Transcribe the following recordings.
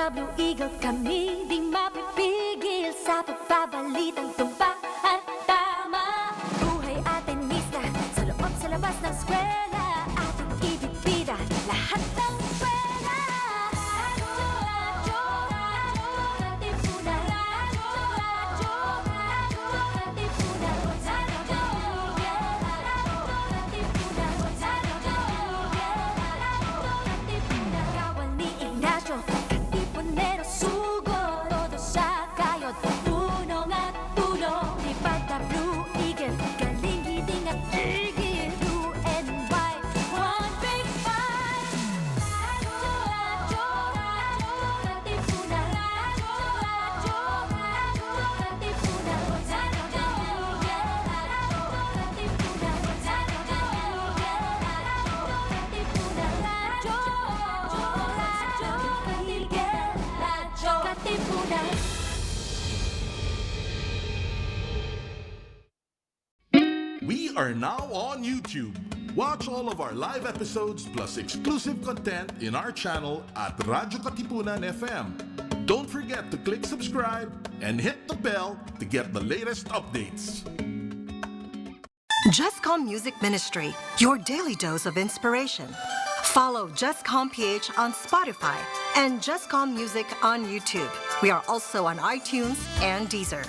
W-Eagle kami, di mapipigil sa pagbabalitang tumpak at tama. Buhay atenista, sa loob sa labas ng eskwela, ating ibibida lahat ng pera. Kawal ni Ignacio, Katipunero, sugo, todo sa kayod, punong at tulong. Di pagka Blue Eagle, galing hiding at tigil, blue and white, one big fight. We are now on YouTube. Watch all of our live episodes plus exclusive content in our channel at radyo-katipunan FM. Don't forget to click subscribe and hit the bell to get the latest updates. Jescom Music Ministry, your daily dose of inspiration. Follow jescom.ph on Spotify and Jescom Music on YouTube. We are also on iTunes and Deezer.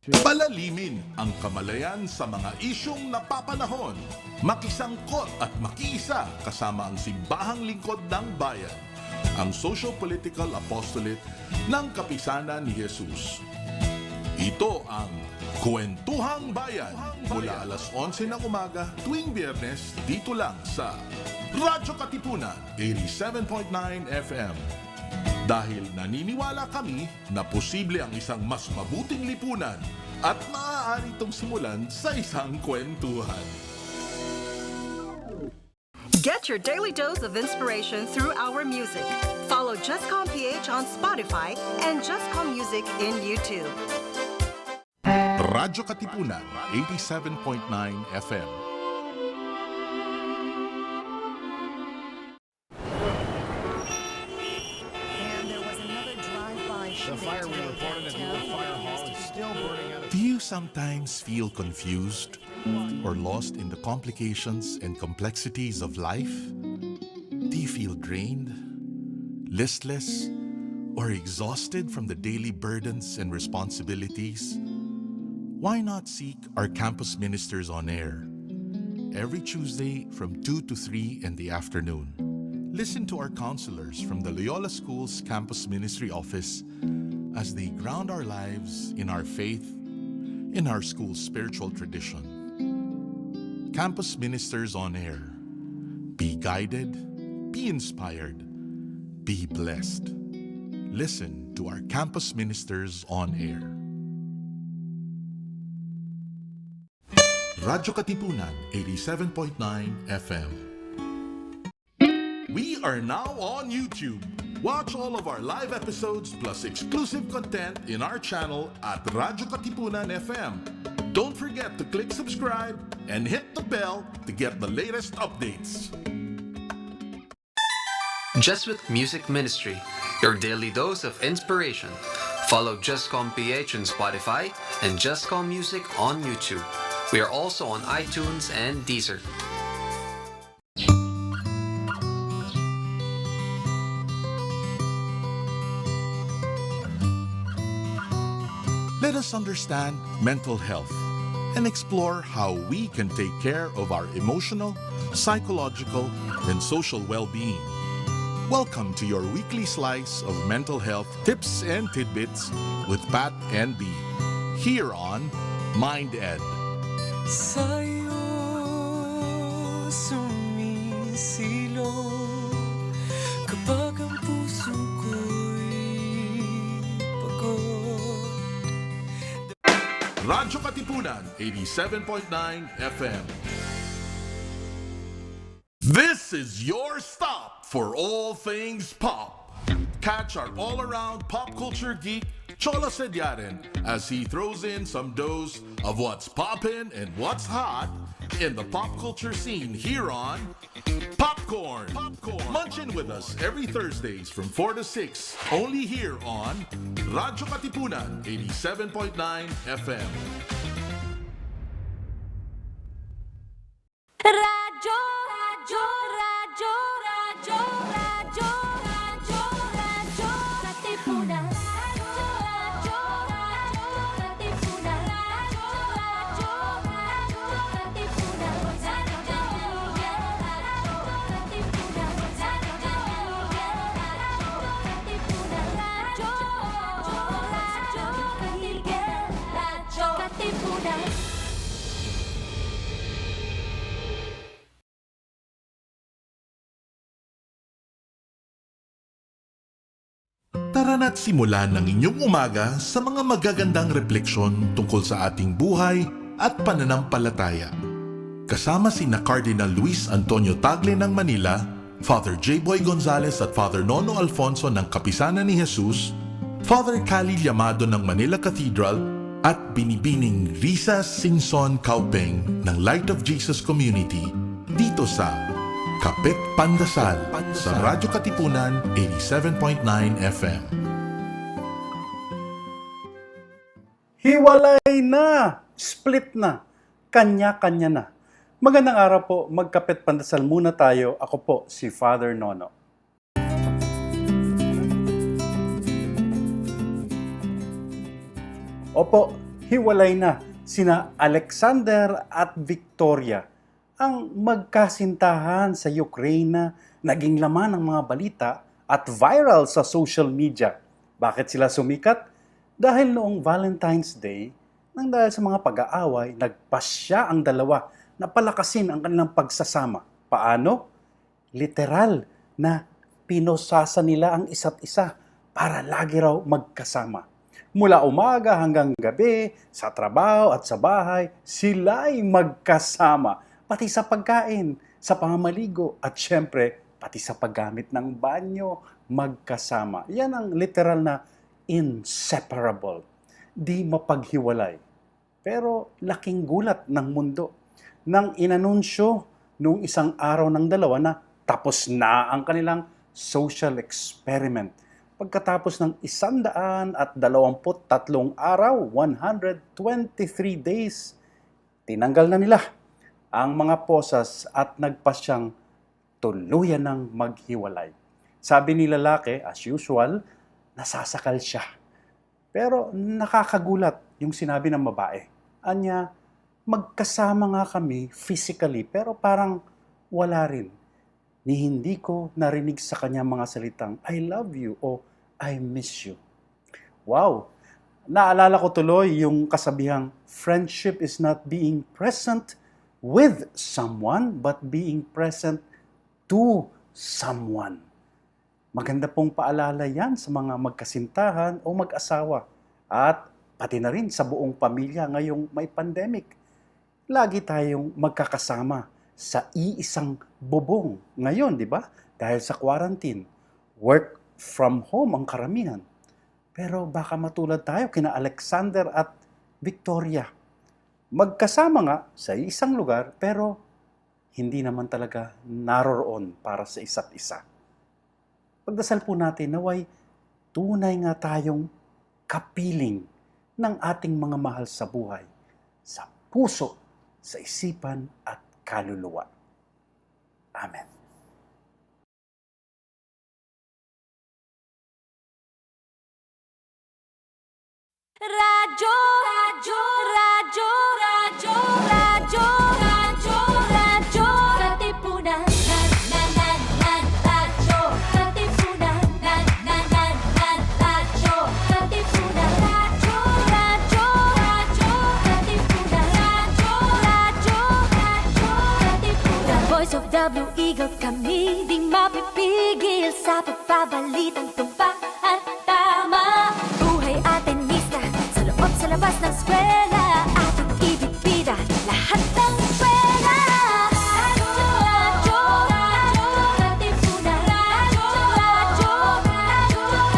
Palalimin ang kamalayan sa mga isyong napapanahon. Makisangkot at makiisa kasama ang simbahang lingkod ng bayan. Ang Socio-Political Apostolate ng Kapisanan ni Jesus. Ito ang Kwentuhang Bayan mula alas 11 ng umaga tuwing Biyernes dito lang sa Radyo Katipunan 87.9 FM. Dahil naniniwala kami na posible ang isang mas mabuting lipunan at maaari itong simulan sa isang kwentuhan. Get your daily dose of inspiration through our music. Follow Jescom.ph on Spotify and Jescom Music in YouTube. Radyo Katipunan 87.9 FM. Do you sometimes feel confused or lost in the complications and complexities of life? Do you feel drained, listless, or exhausted from the daily burdens and responsibilities? Why not seek our campus ministers on air every Tuesday from 2 to 3 in the afternoon? Listen to our counselors from the Loyola School's Campus Ministry Office as they ground our lives in our faith, in our school's spiritual tradition. Campus Ministers on Air. Be guided, be inspired, be blessed. Listen to our Campus Ministers on Air. Radyo Katipunan 87.9 FM. We are now on YouTube. Watch all of our live episodes plus exclusive content in our channel at Radyo Katipunan FM. Don't forget to click subscribe and hit the bell to get the latest updates. Jesuit Music Ministry, your daily dose of inspiration. Follow jescom.ph on Spotify and Jescom Music on YouTube. We are also on iTunes and Deezer. Let us understand mental health and explore how we can take care of our emotional, psychological, and social well-being. Welcome to your weekly slice of mental health tips and tidbits with Pat and B, here on Mind Ed. Sa'yo sumisilong kapag ang puso ko'y pagod. Radyo Katipunan 87.9 FM. This is your stop for all things pop. catch our all-around pop culture geek, Chola Sediaren, as he throws in some dose of what's poppin' and what's hot in the pop culture scene here on Popcorn. Munch in with us every Thursdays from 4 to 6, only here on radyo-katipunan 87.9 FM. Radyo, radyo, radyo, radyo, radyo, radyo, radyo, katipunan. Radyo, radyo, katipunan. Radyo, radyo, radyo, katipunan. Radyo, katipunan. Radyo, katipunan. Tara na't simulan ang inyong umaga sa mga magagandang refleksyon tungkol sa ating buhay at pananampalataya. Kasama sina Cardinal Luis Antonio Tagle ng Manila, Father J. Boy Gonzales at Father Nono Alfonso ng Kapisanan ni Jesus, Father Cali Llamado ng Manila Cathedral at Binibining Risa Singson Kaupeng ng Light of Jesus Community dito sa Kapit Pandasal sa Radyo Katipunan 87.9 FM. Hiwalay na! Split na! Kanya-kanya na. Magandang araw po, magkapit pandasal muna tayo. Ako po si Father Nono. Opo, hiwalay na sina Alexander at Victoria, ang magkasintahan sa Ukraine na naging laman ng mga balita at viral sa social media. Bakit sila sumikat? Dahil noong Valentine's Day, nang dahil sa mga pag-aaway, nagpasya ang dalawa na palakasin ang kanilang pagsasama. Paano? Literal na pinosasa nila ang isa't isa para lagi raw magkasama. Mula umaga hanggang gabi, sa trabaho at sa bahay, sila'y magkasama. Pati sa pagkain, sa pamamaligo, at syempre, pati sa paggamit ng banyo, magkasama. Yan ang literal na inseparable. Di mapaghiwalay. Pero laking gulat ng mundo nang inanunsyo noong isang araw ng dalawa na tapos na ang kanilang social experiment. Pagkatapos ng 123 araw, 123 days, tinanggal na nila ang mga posas at nagpasyang tuluyan ng maghiwalay. Sabi ni lalaki, as usual, nasasakal siya. Pero nakakagulat yung sinabi ng babae. Anya, magkasama nga kami physically pero parang wala rin. Ni hindi ko narinig sa kanya mga salitang I love you o I miss you. Wow! Naalala ko tuloy yung kasabihang friendship is not being present with someone but being present to someone. Maganda pong paalala yan sa mga magkasintahan o mag-asawa at pati na rin sa buong pamilya ngayong may pandemic. Lagi tayong magkakasama sa iisang bubong ngayon, di ba? Dahil sa quarantine, work from home ang karamihan. Pero baka matulad tayo kina Alexander at Victoria. Magkasama nga sa isang lugar pero hindi naman talaga naroroon para sa isa't isa. Pagdasal po natin naway tunay nga tayong kapiling ng ating mga mahal sa buhay, sa puso, sa isipan at kaluluwa. Amen. Radyo, radyo, radyo, radyo, radyo, radyo, radyo, katipunan. Radyo, katipunan. Radyo, katipunan. Radyo, radyo, radyo, katipunan. Radyo, radyo, radyo, katipunan. Voice of the Blue Eagle, kami di mapipigil sa pagbabalitang tumpak at tama. Buhay atin sa labas ng eskwela, ating ibibida lahat ng eskwela. Radyo, radyo, radyo, katipunan. Radyo, radyo, radyo,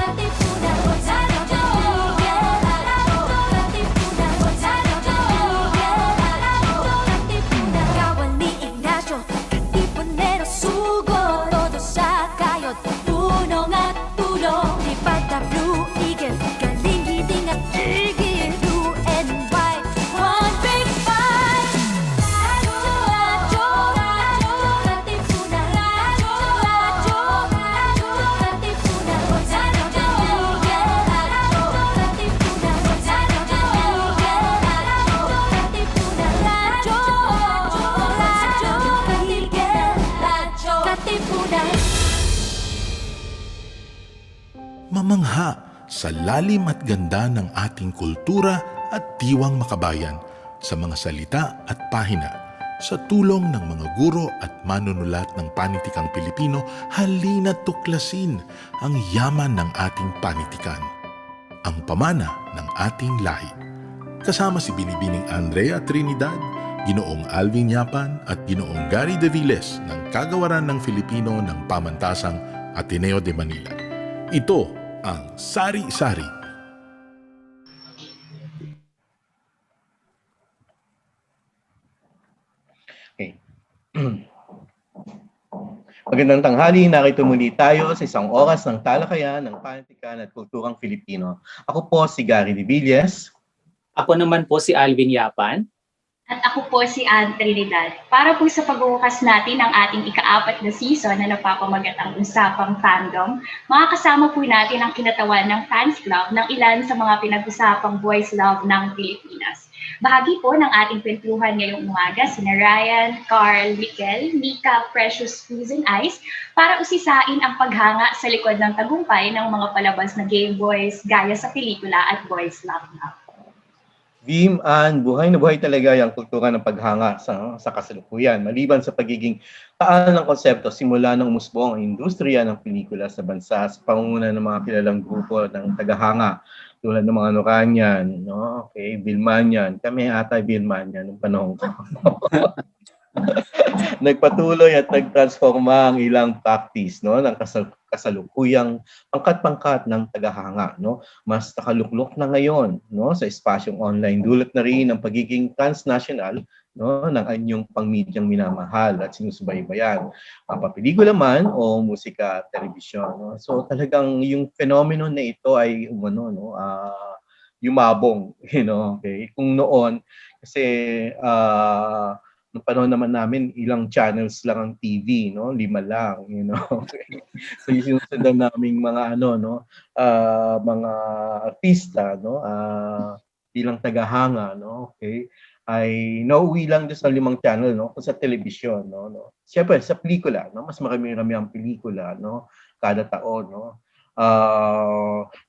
mamangha sa lalim at ganda ng ating kultura at diwang makabayan sa mga salita at pahina. Sa tulong ng mga guro at manunulat ng panitikang Pilipino, halina't tuklasin ang yaman ng ating panitikan, ang pamana ng ating lahi. Kasama si Binibining Andrea Trinidad, Ginoong Alvin Yapan at Ginoong Gary De Viles ng Kagawaran ng Filipino ng Pamantasang Ateneo de Manila. Ito ang Sari-Sari. Okay. Magandang tanghali, narito muli tayo sa isang oras ng talakayan ng panitikan at kulturang Filipino. Ako po si Gary De Viles. Ako naman po si Alvin Yapan. At ako po si Ann Trinidad. Para po sa pagbubukas natin ng ating ika-4 na season na napapamagat ang usapang fandom, makakasama po natin ang kinatawan ng fans club ng ilan sa mga pinag-usapang boys love ng Pilipinas. Bahagi po ng ating kwentuhan ngayong umaga sina Ryan, Carl, Mikel, Mika, Precious, Foods and Ice para usisain ang paghanga sa likod ng tagumpay ng mga palabas na Gameboys gaya sa pelikula at Boys Love Now. Vim, Ann, buhay na buhay talaga yung kultura ng paghanga sa kasalukuyan. Maliban sa pagiging taal ng konsepto, simula ng umusbong ang industriya ng pelikula sa bansa sa pangunguna ng mga kilalang grupo ng tagahanga tulad ng mga Noranyan, no? Okay, Bilmanyan. Kami ata Bilmanyan nung panahon ko. Nagpatuloy at nagtransforma ang ilang practice, no, ng kasalukuyang pangkat-pangkat ng tagahanga, no. Mas nakaluklok na ngayon, no, sa espasyong online. Dulot na rin ang pagiging transnational, no, ng anyong pangmedyang minamahal at sinusubaybayan. Papelikula man o musika, telebisyon, no. So talagang yung phenomenon na ito ay yumabong, okay. Kung noon kasi noong panahon naman namin, ilang channels lang ang TV, no? 5 lang, Okay. So yung sinusundan naming mga mga artista, no? Bilang tagahanga, no? Okay. Ay nauwi lang doon sa 5 channel, no? Kung sa television, no? Siyempre sa pelikula, no? Mas marami-rami ang pelikula, no? Kada taon, no?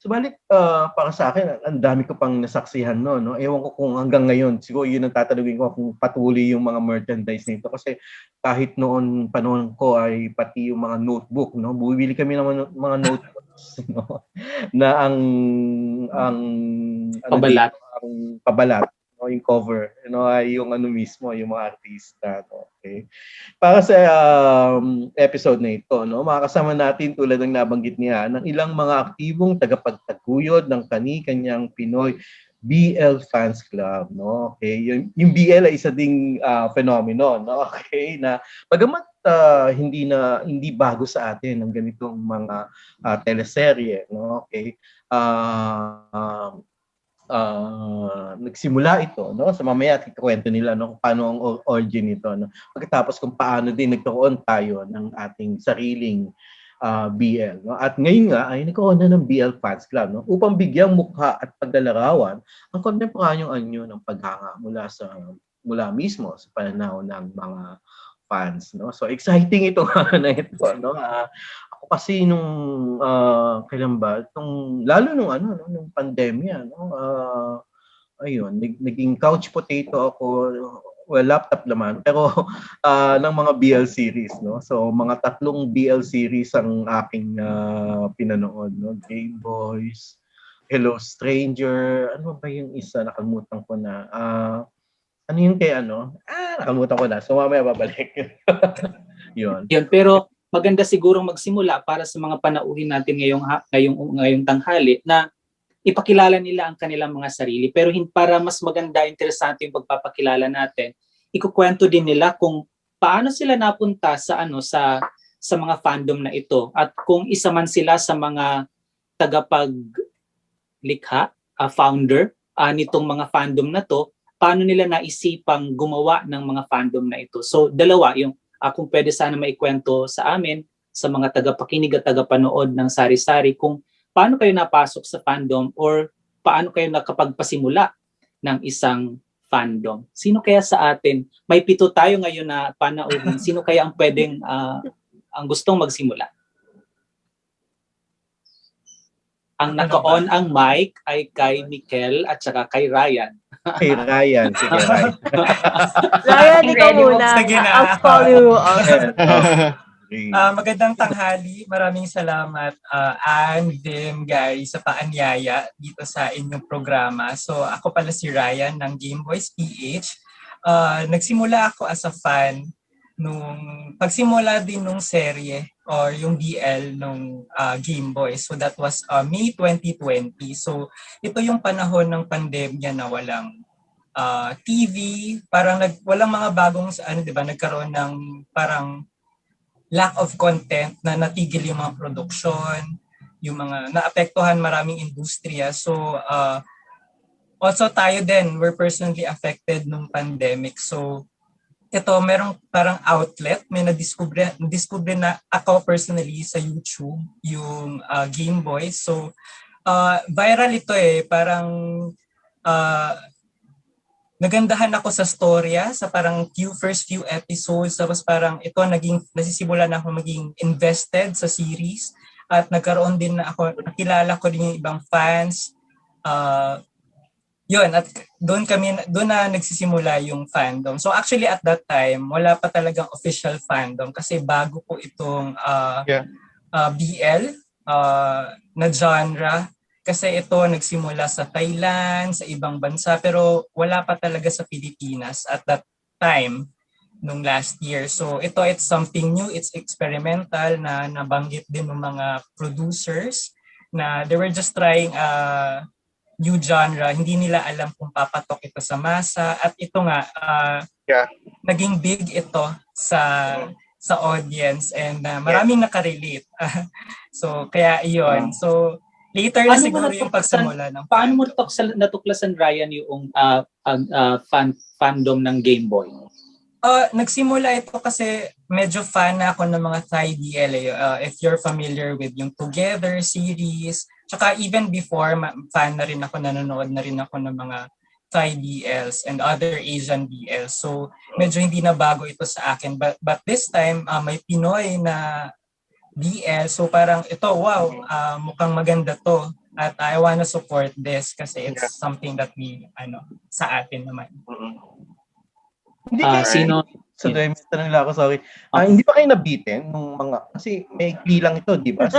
Subalit para sa akin, ang dami ko pang nasaksihan no. Ewan ko kung hanggang ngayon, siguro yun ang tatanungin ko kung patuloy yung mga merchandise nito kasi kahit noon panahon ko ay pati yung mga notebook, no. Bumibili kami ng mga notebooks, no, na ang Pabalat. Ang pabalat, no, yung cover, ay yung mismo, yung mga artista, no? Okay. Para sa episode na ito, no, makakasama natin tulad ng nabanggit niya ng ilang mga aktibong tagapagtaguyod ng kani-kanyang Pinoy BL Fans Club, no? Okay, yung BL ay isa ding phenomenon, no? Okay, na bagamat hindi bago sa atin ang ganitong mga teleserye, no? Okay. Nagsimula ito, no, sa mamaya ikwento nila, no, kung paano ang origin nito, no, pagkatapos kung paano din nagkaroon tayo ng ating sariling BL, no, at ngayon nga ay nagkaroon na ng BL Fans Club, no, upang bigyang mukha at paglalarawan ang kontemporaneyong anyo ng paghanga mula mismo sa panahon ng mga fans, no. So exciting ito na ito, no. Ako kasi nung kailan ba, lalo nung pandemya, no. Ayun, naging couch potato ako, well, laptop naman, pero ng mga BL series, no. So mga 3 BL series ang aking pinanood, no. Gameboys, Hello Stranger, ano ba yung isa, nakalimutan ko na. Ano yung kay nakalimutan ko na. So mamaya babalik. Yun, pero maganda sigurong magsimula para sa mga panauhin natin ngayong tanghali na ipakilala nila ang kanilang mga sarili. Pero para mas maganda, interesante yung pagpapakilala natin, ikukwento din nila kung paano sila napunta sa mga fandom na ito at kung isa man sila sa mga tagapaglikha, founder nitong mga fandom na to, paano nila naisipang gumawa ng mga fandom na ito. So dalawa, yung kung pwede sana maikwento sa amin, sa mga tagapakinig at tagapanood ng Sari-Sari, kung paano kayo napasok sa fandom or paano kayo nakapagpasimula ng isang fandom. Sino kaya sa atin? May 7 tayo ngayon na panauhin. Sino kaya ang pwedeng, ang gustong magsimula? Ang naka-on ang mic ay kay Mikel at saka kay Ryan. Kay Ryan. Sige, Ryan. Ryan, ikaw Ready mo? muna. Sige na. I'll call you out. Magandang tanghali. Maraming salamat, Ann, Dim, guys, sa paanyaya dito sa inyong programa. So, ako pala si Ryan ng Gameboys PH. Nagsimula ako as a fan nung pagsimula din nung serye or yung BL nung Gameboys. So, that was May 2020. So, ito yung panahon ng pandemya na walang TV, parang walang mga bagong nagkaroon ng parang lack of content na natigil yung mga production, yung mga naapektuhan maraming industriya. So also tayo din, we're personally affected nung pandemic. So ito, merong parang outlet, may nadiskubre na ako personally sa YouTube, yung Gameboys. So viral ito parang nagandahan ako sa storya, sa parang first few episodes, tapos parang ito nasisimula na ako maging invested sa series at nagkaroon din na ako, nakilala ko din yung ibang fans. Yun, at doon na nagsisimula yung fandom. So actually at that time, wala pa talagang official fandom kasi bago po itong BL na genre. Kasi ito nagsimula sa Thailand, sa ibang bansa, pero wala pa talaga sa Pilipinas at that time, nung last year. So it's something new, it's experimental na nabanggit din ng mga producers na they were just trying a new genre. Hindi nila alam kung papatok ito sa masa. At ito nga, naging big ito sa audience and maraming nakarelate. So kaya iyon. So later na siguro yung pagsimula ng paano mo natuklasan, Ryan, yung fandom ng Gameboy? Nagsimula ito kasi medyo fan na ako ng mga Thai BL. If you're familiar with yung Together series, tsaka even before, fan na rin ako, nanonood na rin ako ng mga Thai BLs and other Asian BLs. So medyo hindi na bago ito sa akin. But this time, may Pinoy na BL. So parang ito, wow, mukhang maganda to. At I wanna support this kasi it's something that we, sa atin naman. Hindi kayo, so may tanong lang ako, sorry. Hindi pa kayo nabitin nung mga, kasi may lang ito, di ba?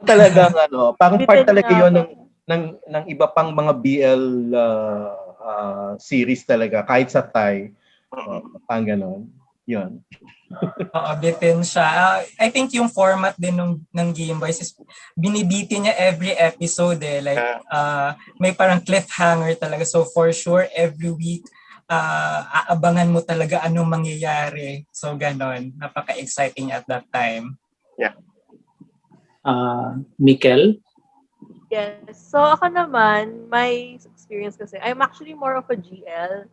Talagang parang part talaga yun ng iba pang mga BL series talaga, kahit sa Thai. Pang ganon. Yun. Oo, bitin siya. I think yung format din ng Gameboys is binibitin niya every episode like may parang cliffhanger talaga. So for sure every week aabangan mo talaga anong mangyayari. So ganon, napaka-exciting at that time. Yeah. Mikel? Yes. So ako naman, my experience kasi, I'm actually more of a GL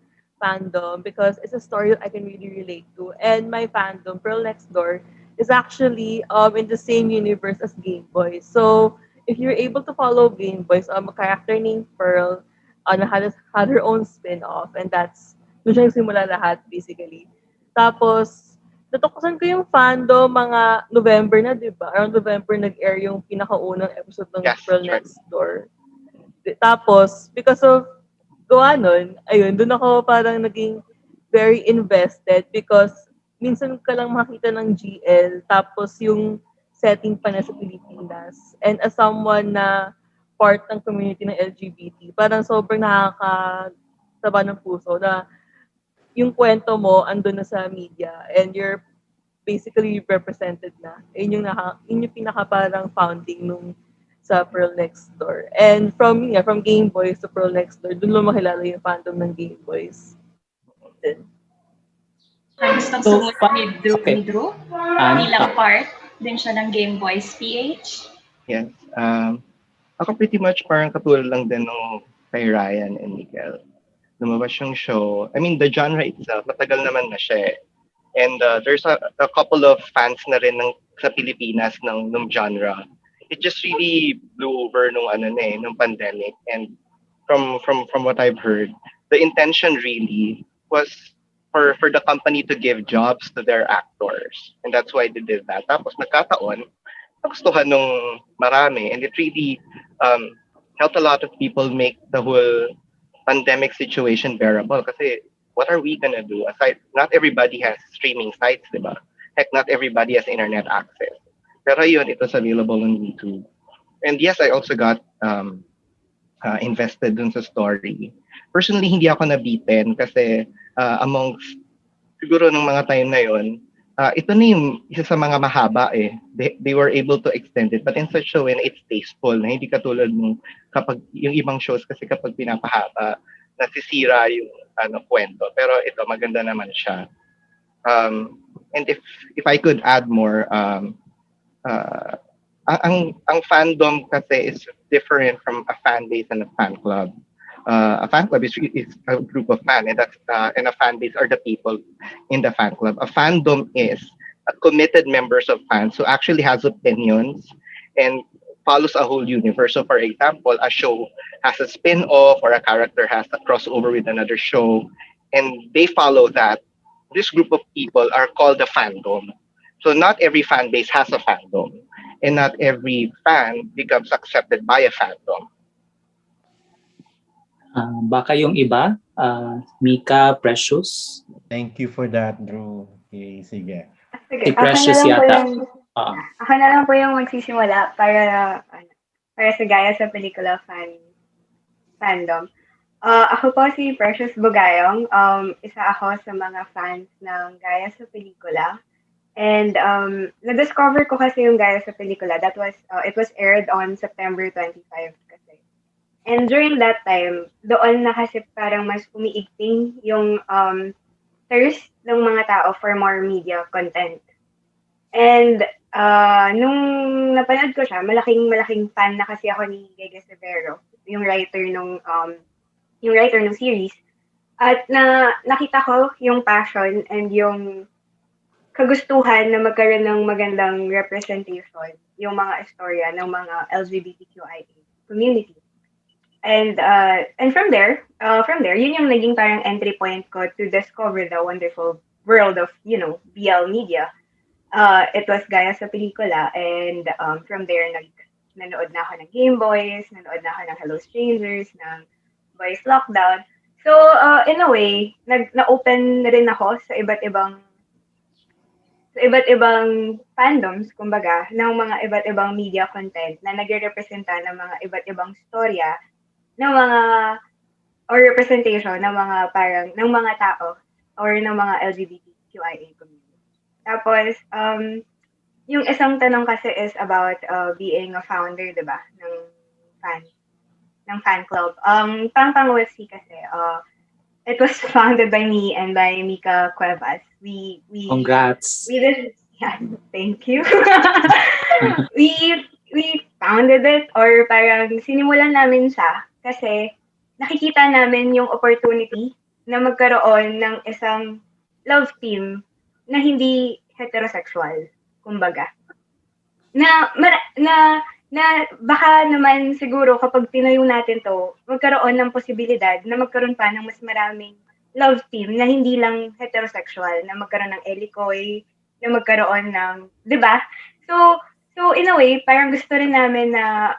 fandom because it's a story I can really relate to. And my fandom, Pearl Next Door, is actually in the same universe as Gameboys. So if you're able to follow Gameboys, a character named Pearl had her own spin-off, and that's doon siya nagsimula lahat basically. Tapos natuklasan ko yung fandom mga November na, di ba? Around November nag-air yung pinakaunang episode ng Pearl Next Door. Tapos because of gawa nun, ayun, doon ako parang naging very invested because minsan ka lang makita ng GL tapos yung setting pa na sa Pilipinas. And as someone na part ng community ng LGBT, parang sobrang nakakataba ng puso na yung kwento mo andun na sa media and you're basically represented na. Yun yung pinaka parang founding nung sa Pearl Next Door. And from Gameboys to Pearl Next Door, doon lang makilala yung fandom ng Gameboys. Gustong sumunod ni Drew. Bilang part din siya ng Gameboys PH. Yes. Ako pretty much parang katulad lang din nung kay Ryan and Miguel. Lumabas yung show. I mean, the genre itself, matagal naman na siya. And there's a couple of fans na rin sa Pilipinas ng genre. It just really blew over nung pandemic. And from what I've heard, the intention really was for the company to give jobs to their actors. And that's why they did that. Tapos nagkataon, nagustuhan nung marami, and it really helped a lot of people make the whole pandemic situation bearable. Kasi what are we gonna do? Aside, not everybody has streaming sites, di ba? Heck, not everybody has internet access. Pero yun, it was available on YouTube. And yes, I also got invested dun sa story. Personally, hindi ako nabitin kasi amongst siguro nung mga time na yon, ito na yung isa sa mga mahaba eh. They were able to extend it, but in such a way na it's tasteful, na hindi katulad nung kapag yung ibang shows kasi kapag pinapahaba, nasisira yung kwento. Pero ito, maganda naman siya. And if I could add more, ang fandom kasi is different from a fan base and a fan club. A fan club is a group of fans, and a fan base are the people in the fan club. A fandom is committed members of fans who actually has opinions and follows a whole universe. So, for example, a show has a spin-off or a character has a crossover with another show, and they follow that. This group of people are called the fandom. So, not every fan base has a fandom, and not every fan becomes accepted by a fandom. Baka yung iba, Mika, Precious. Thank you for that, Drew. Okay, sige. Si Precious yata. Ako na lang po yung magsisimula para sa gaya sa pelikula fandom. Ako po si Precious Bugayong. Isa ako sa mga fans ng gaya sa pelikula. And na-discover ko kasi yung gaya sa pelikula. It was aired on September 25 kasi. And during that time, doon na kasi parang mas umiigting yung thirst ng mga tao for more media content. And nung napanood ko siya, malaking fan na kasi ako ni Gege Severo, yung writer nung series. At nakita ko yung passion and yung kagustuhan na magkaroon ng magandang representation yung mga istorya ng mga LGBTQIA community. And from there, yun yung naging parang entry point ko to discover the wonderful world of, BL media. It was gaya sa pelikula, and from there, nanood na ako ng Gameboys, nanood na ako ng Hello Strangers, ng Boys Lockdown. So, in a way, na-open na rin ako sa iba't ibang fandoms, kumbaga, ng mga iba't ibang media content na nagre-representa ng mga iba't ibang storya ng mga or representation ng mga tao or ng mga LGBTQIA community. Tapos yung isang tanong kasi is about being a founder, 'di ba, ng fan club. Pangpang OFC kasi it was founded by me and by Mika Cuevas. We Congrats. We did, yeah, thank you. we founded it, or parang sinimulan namin siya kasi nakikita namin yung opportunity na magkaroon ng isang love team na hindi heterosexual, kumbaga. Na baka naman siguro kapag tinayo natin to, magkaroon ng posibilidad na magkaroon pa ng mas maraming love team na hindi lang heterosexual, na magkaroon ng elikoy, na magkaroon ng, 'di ba? So in a way, parang gusto rin namin na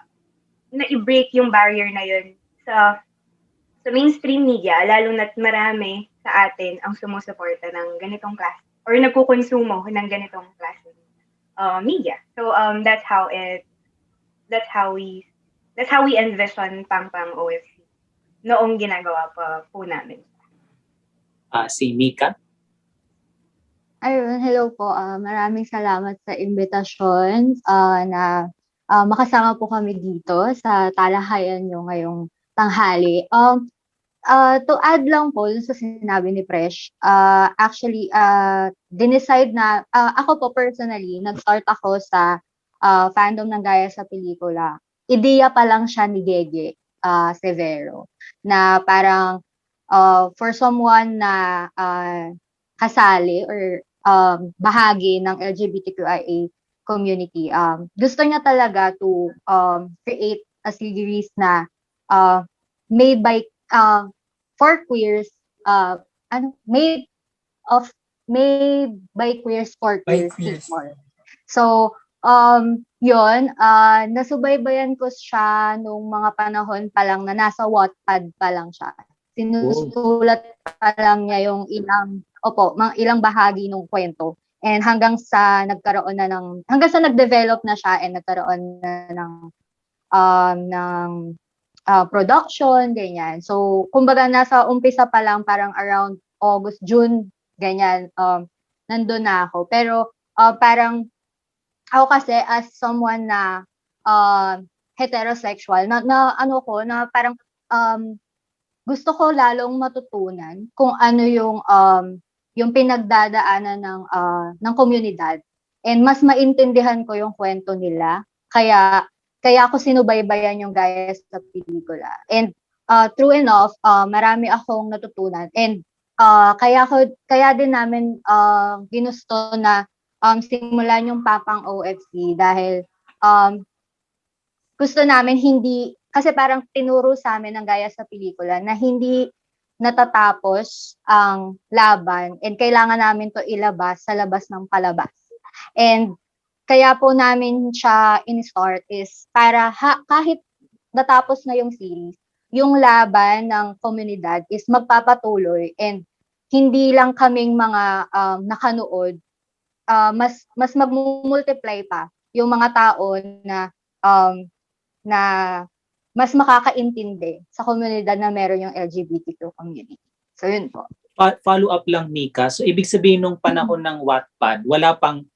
i-break yung barrier na yun sa mainstream media, lalo na't marami sa atin ang sumusuporta ng ganitong klase or nagkukonsumo ng ganitong klase media. So that's how we envision Pangpang OFC noong ginagawa pa po namin. Si Mika. Ayun, hello po. Maraming salamat sa imbitasyon na makasama po kami dito sa talakayan nyo ngayong tanghali. To add lang po sa sinabi ni Presh, actually, dinicide na, ako po personally, nag-start ako sa fandom ng gaya sa pelikula. Ideya pa lang siya ni Gege Severo, na parang for someone na kasali or bahagi ng LGBTQIA community, gusto niya talaga to create a series na made by for queers, made by queers for queers people. So Yun, nasubaybayan ko siya nung mga panahon pa lang na nasa Wattpad pa lang siya. Sinusulat pa lang niya yung mga ilang bahagi ng kwento. And hanggang sa nag-develop na siya and nagkaroon na ng production, ganyan. So, kumbaga nasa umpisa pa lang, parang around August, June, ganyan, nandun na ako. Pero parang ako kasi as someone na heterosexual, na parang gusto ko lalong matutunan kung ano yung pinagdadaanan ng komunidad. And mas maintindihan ko yung kwento nila. Kaya ako sinubaybayan yung gaya sa pelikula. And true enough, marami akong natutunan. And kaya din namin ginusto na simulan yung Papang OFC dahil gusto namin kasi parang tinuro sa amin ng gaya sa pelikula na hindi natatapos ang laban and kailangan namin to ilabas sa labas ng palabas. And kaya po namin siya in-start is para kahit natapos na yung series, yung laban ng komunidad is magpapatuloy and hindi lang kaming mga nakanood, mas mag-multiply pa yung mga tao na mas makakaintindi sa komunidad na meron yung LGBTQ community. So yun po. Follow up lang, Mika. So ibig sabihin nung panahon ng Wattpad, wala pang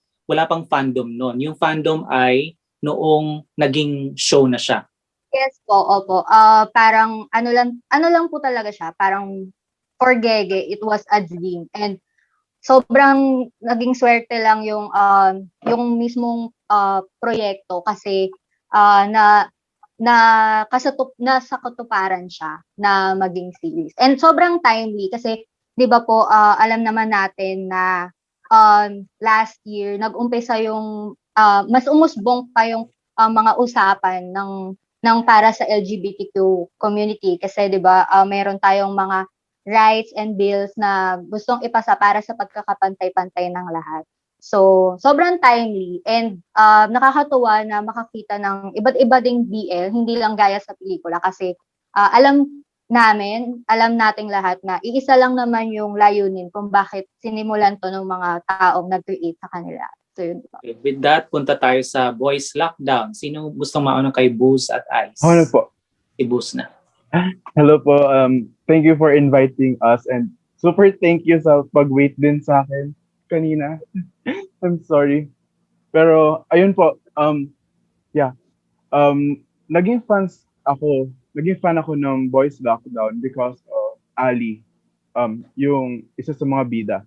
fandom noon. Yung fandom ay noong naging show na siya. Yes po, opo. Parang ano lang po talaga siya, parang for Gege, it was a dream. And sobrang naging swerte lang yung mismong proyekto kasi nasa katuparan siya na maging series. And sobrang timely kasi 'di ba po alam naman natin na last year nag-umpisa yung mas umusbong pa yung mga usapan ng para sa LGBTQ community kasi 'di ba meron tayong mga rights and bills na gustong ipasa para sa pagkakapantay-pantay ng lahat. So, sobrang timely and nakakatuwa na makakita ng iba't iba ding BL, hindi lang gaya sa pelikula kasi alam nating lahat na iisa lang naman yung layunin kung bakit sinimulan to ng mga taong nag-create sa kanila. So, yun po. Okay, with that, punta tayo sa Boys Lockdown. Sino gustong mauna kay Booz at Ice? Ano po? Si Booz na. Hello po. Thank you for inviting us and super thank you sa pag-wait din sa akin kanina. I'm sorry. Pero ayun po, naging fan ako ng Boys Lockdown because of Ali, yung isa sa mga bida.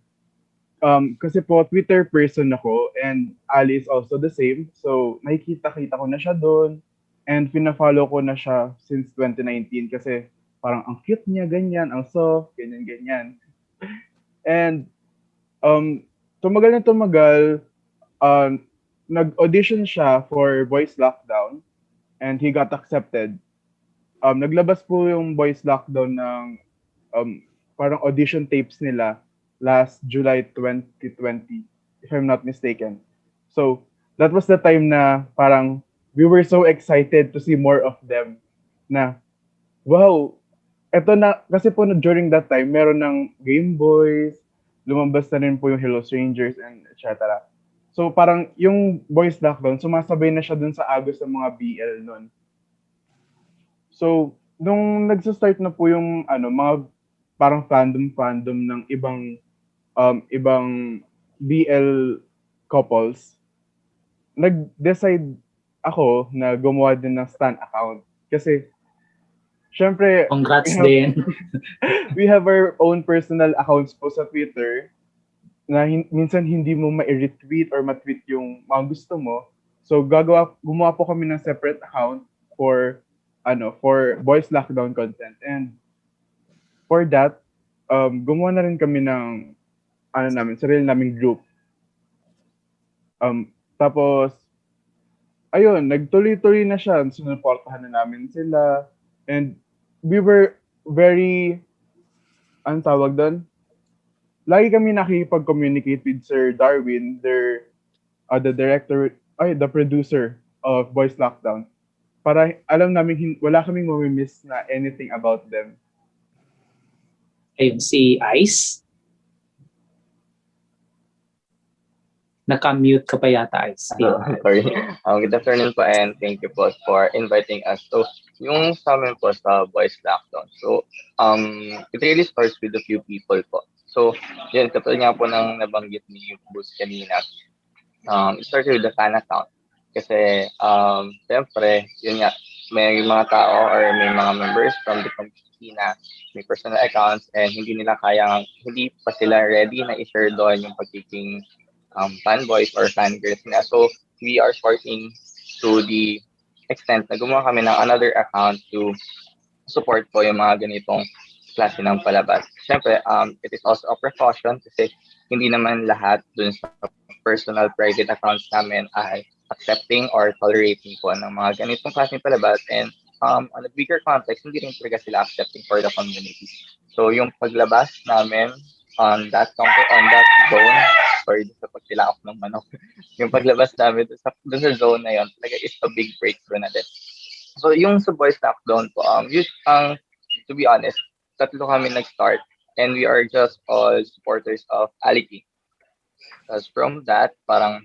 Kasi po Twitter person ako and Ali is also the same. So nakikita-kita ko na siya doon and pina-follow ko na siya since 2019 kasi parang ang cute niya, ganyan, ang soft, ganyan. And tumagal, nag-audition siya for Boys Lockdown and he got accepted. Naglabas po yung Boys Lockdown ng parang audition tapes nila last July 2020, if I'm not mistaken. So, that was the time na parang we were so excited to see more of them na, wow, eto na, kasi po during that time, meron ng Gameboys, lumabas na rin po yung Hello Strangers and etc. So parang yung Boys Lockdown, sumasabay na siya dun sa agos ng mga BL nun. So, nung nagsa-start na po yung mga parang fandom ng ibang BL couples, nag-decide ako na gumawa din ng stan account. Kasi, syempre, congrats din. We have our own personal accounts po sa Twitter na minsan hindi mo ma-retweet or ma-tweet yung mga gusto mo. So, gumawa po kami ng separate account for Boys Lockdown content. And for that, gumawa na rin kami ng sarili naming group. Tapos, ayun, nagtuloy-tuloy na siya. Sinuportahan na namin sila. And we were very, anong tawag doon? Lagi kami nakikipag-communicate with Sir Darwin, the director the producer of Boys Lockdown. Para alam namin wala kaming mamimiss na anything about them. Ayun, si Ice. Naka-mute ka pa yata, Ice. Sorry. Good afternoon po and thank you po for inviting us. So, yung sa amin po sa Boys Lockdown. So, it really starts with a few people po. So, yun, katulad nga po ng nabanggit ni Boost kanina. It started with the fan account. Kasi, siyempre, yun nga, may mga tao or may mga members from the community na may personal accounts and hindi pa sila ready na i-share doon yung pagiging fanboys or fangirls na. So, we are starting to the extent na gumawa kami ng another account to support po yung mga ganitong klase ng palabas. Siyempre, it is also a precaution kasi hindi naman lahat dun sa personal private accounts namin ay accepting or tolerating po ng mga ganitong klaseng palabas. And on a bigger context, hindi rin talaga sila accepting for the community. So, yung paglabas namin on that zone, sorry sa pagtila ng manok, yung paglabas namin dun sa zone na yun, talaga is a big breakthrough na din. So, yung sa Boys Lockdown po, to be honest, tatlo kami nag-start and we are just all supporters of Aliki. Because from that, parang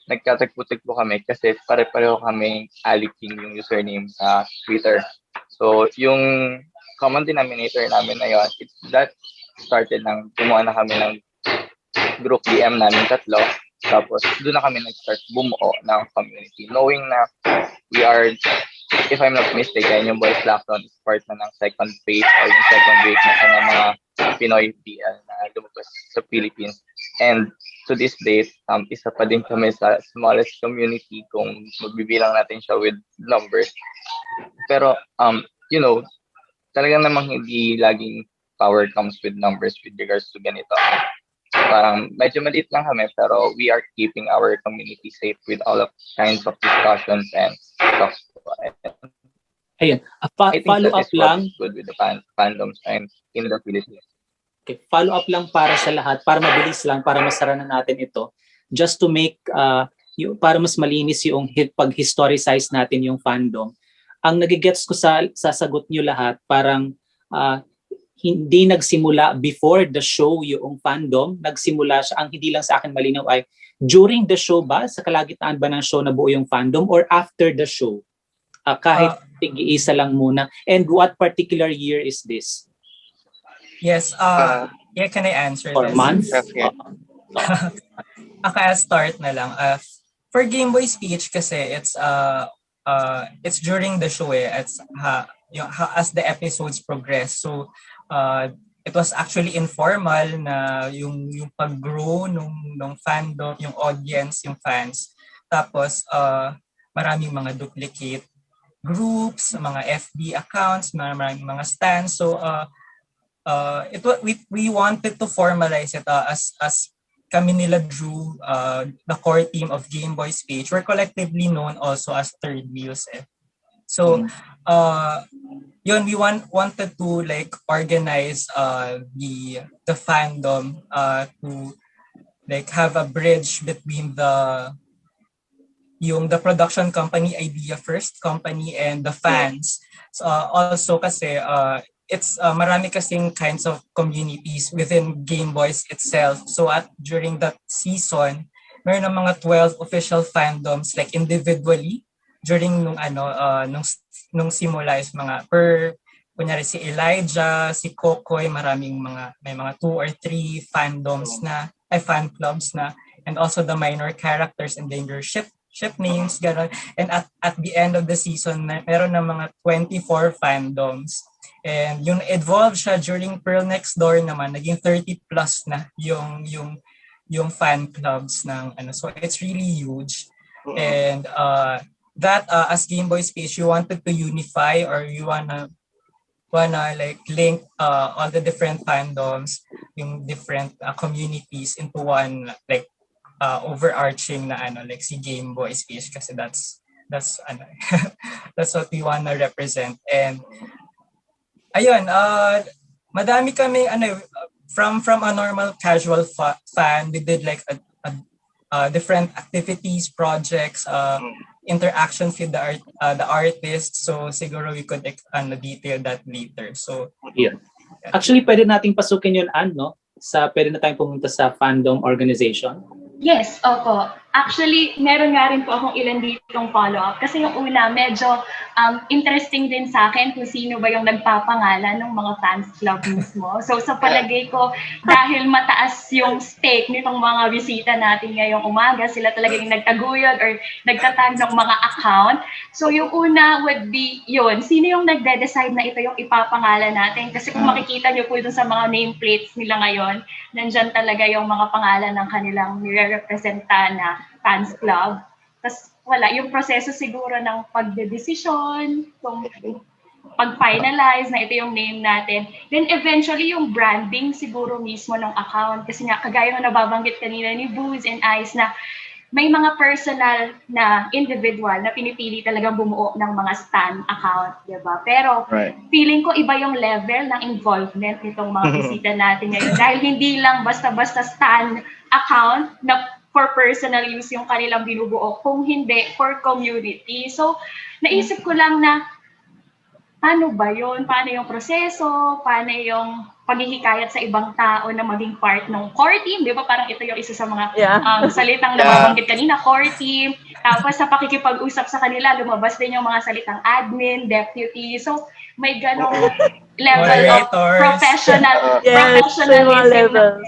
nagkatagpo-tagpo kami kasi pare-pareho kami Aliking yung username sa Twitter. So, yung common denominator namin na yun, that started nang gumawa na kami ng group DM namin tatlo. Tapos, doon na kami nag-start bumuo ng community. Knowing na we are, if I'm not mistaken, yung Boys Lockdown is part na ng second phase or yung second wave na ng mga Pinoy PL na lumabas sa Philippines. And to this date, isa pa din kami sa smallest community kung magbibilang natin siya with numbers. Pero, talagang namang hindi laging power comes with numbers with regards to ganito. Parang medyo maliit lang kami pero we are keeping our community safe with all of kinds of discussions and stuff. Ayun, follow up lang. Good with the fandoms and in the Philippines. Okay, follow up lang para sa lahat, para mabilis lang, para masara na natin ito. Just to make, para mas malinis yung pag-historicize natin yung fandom. Ang nagigets ko sa sagot nyo lahat, parang hindi nagsimula before the show yung fandom, nagsimula siya, ang hindi lang sa akin malinaw ay, during the show ba, sa kalagitnaan ba ng show nabuo yung fandom or after the show? Kahit tig-iisa lang muna. And what particular year is this? Yes, can I answer or this? Month? I'll start na lang. For Gameboys PH kasi it's during the show it's as the episodes progress. So it was actually informal na yung pag-grow nung fandom, yung audience, yung fans. Tapos maraming mga duplicate groups, mga FB accounts, maraming mga stands. So we wanted to formalize it as kami nila Drew, the core team of Gameboys page. We're collectively known also as Third Wheels. So yun, we wanted to like organize the fandom to like have a bridge between the production company idea first company and the fans. So, also kasi it's marami kasing kinds of communities within Gameboys itself. So during that season, meron ng mga 12 official fandoms like individually during nung simula is mga kunyari si Elijah, si Kokoy, may mga 2 or 3 fandoms na fan clubs na, and also the minor characters and then your ship names, gano'n. And at the end of the season, meron ng mga 24 fandoms. And yung evolve siya during Pearl Next Door naman, naging 30 plus na yung fan clubs ng so it's really huge. And that as Gameboys page, you wanted to unify or you wanna like link all the different fandoms, yung different communities into one like overarching na like si Gameboys page kasi that's that's what we wanna represent. And ayun, madami kami from a normal casual fan, we did like different activities, projects, interactions with the artists. So siguro we could detail that later. So Yeah. Actually, pwede nating pasukin yun, no? Pwede na tayong pumunta sa fandom organization. Yes, opo. Actually, meron nga rin po akong ilan ditong follow-up. Kasi yung una, medyo interesting din sa akin kung sino ba yung nagpapangalan ng mga fans club mismo. So sa palagay ko, dahil mataas yung stake nitong mga bisita natin ngayong umaga, sila talaga yung nagtaguyod or nagtatag ng mga account. So yung una would be yun. Sino yung nagde-decide na ito yung ipapangalan natin? Kasi kung makikita nyo po dun sa mga nameplates nila ngayon, nandyan talaga yung mga pangalan ng kanilang nire-representa na fans club. Tapos wala, yung proseso siguro ng pagdedesisyon, kung pag-finalize na ito yung name natin. Then eventually yung branding siguro mismo ng account. Kasi nga, kagaya ng nababanggit kanina ni Booz and Ice na may mga personal na individual na pinipili talagang bumuo ng mga stan account, di ba? Pero feeling ko iba yung level ng involvement nitong mga bisita natin ngayon. Dahil hindi lang basta-basta stan account na for personal use yung kanilang binubuo, kung hindi for community. So, naisip ko lang na paano ba yun? Paano yung proseso? Paano yung paghihikayat sa ibang tao na maging part ng core team? Di ba parang ito yung isa sa mga salitang nababanggit kanina, core team. Tapos sa pakikipag-usap sa kanila, lumabas din yung mga salitang admin, deputy. So may ganong level of professionalism na meron.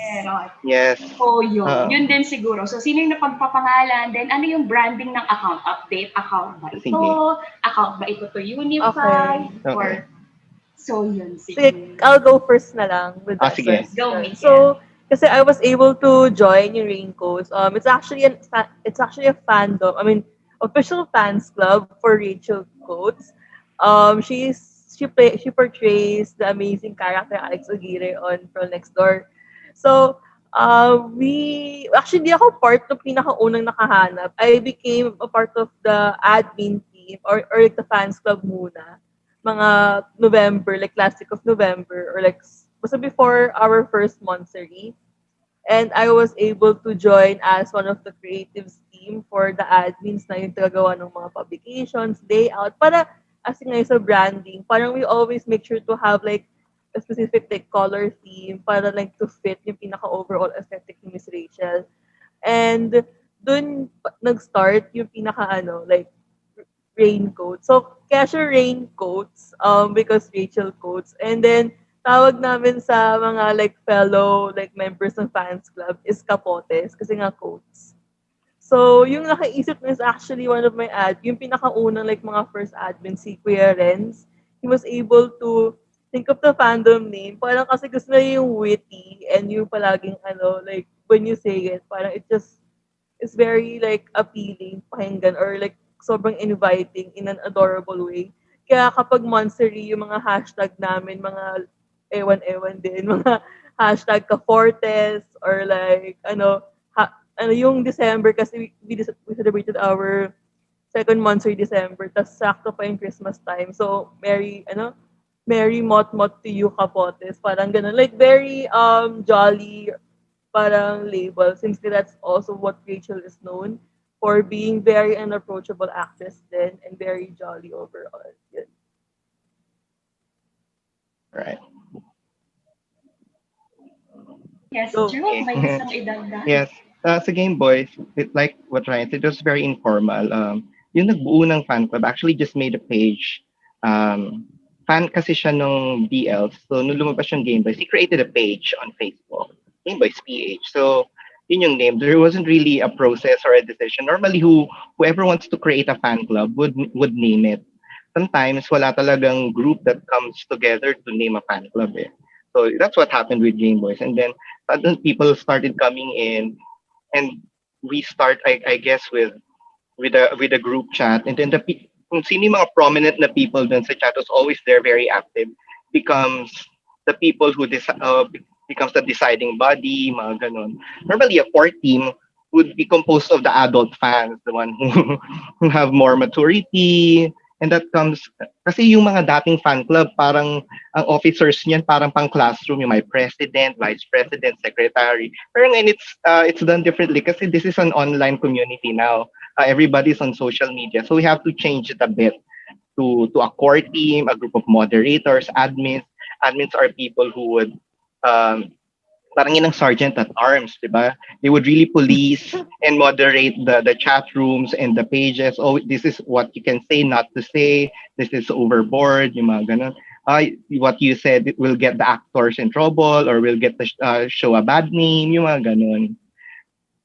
Yes. So yun din siguro. So sino yung napagpapangalan? Then ano yung branding ng account? Update account ba ito? Account ba ito to unify? Or so yun sige. I'll go first na lang with that. Go, so kasi I was able to join yung RainCoates. It's actually a fandom. I mean, official fans club for Rachel Coates. She portrays the amazing character Alex Aguirre on From Next Door. So we actually, di ako part ng pinakaunang nakahanap. I became a part of the admin team or like the fans club muna. Mga November, like last week of November, or like basta before our first monthsary. And I was able to join as one of the creatives team for the admins na yung tagagawa ng mga publications, layout, para as ngayon sa branding, parang we always make sure to have like a specific like color theme para like to fit yung pinaka-overall aesthetic ni Miss Rachel. And dun nag-start yung like RainCoates. So, kaya siya RainCoates because Rachel Coates. And then, tawag namin sa mga like fellow like members ng fans club is Kapotes kasi nga Coates. So, yung nakaisip na is actually one of my yung pinakaunang like mga first admin, si Kuya Renz. He was able to think of the fandom name. Parang kasi gusto na yung witty and yung palaging like when you say it, parang it just is very like appealing pakinggan or like sobrang inviting in an adorable way. Kaya kapag monthsary, yung mga hashtag namin, mga ewan din, mga hashtag ka-Fortes or like, yung December kasi we celebrated our second monthsary December, tas sakto pa yung Christmas time. So, Merry Mot-Mot to you, Kapotes. Parang ganun. Like, very jolly, parang label. Since that's also what Rachel is known for, being very an approachable actress then and very jolly overall. Yun. Right. Yes, Drew, may isang idagdag. Yes. Sa Gameboys, like what Ryan said, it was very informal. Yung nagbuo ng fan club actually just made a page. Fan kasi siya nung BL. So, nung lumabas yung Gameboys, he created a page on Facebook, Gameboys PH. So, yun yung name. There wasn't really a process or a decision. Normally, whoever wants to create a fan club would name it. Sometimes, wala talagang group that comes together to name a fan club. So, that's what happened with Gameboys. And then, people started coming in, and we start, I guess, with a group chat. And then kung sino yung mga prominent na people dun sa chat was always there, very active, becomes the people who becomes the deciding body, mga ganon. Normally, a core team would be composed of the adult fans, the one who have more maturity, And that comes, kasi yung mga dating fan club, parang ang officers niyan parang pang classroom, yung may president, vice president, secretary. Pero ngayon it's done differently kasi this is an online community now. Everybody's on social media. So we have to change it a bit to a core team, a group of moderators, admins. Admins are people who would parang yun ang sergeant at arms, di ba? They would really police and moderate the chat rooms and the pages. Oh, this is what you can say, not to say. This is overboard, yung mga ganun. What you said will get the actors in trouble or will get the show a bad name, yung mga ganun.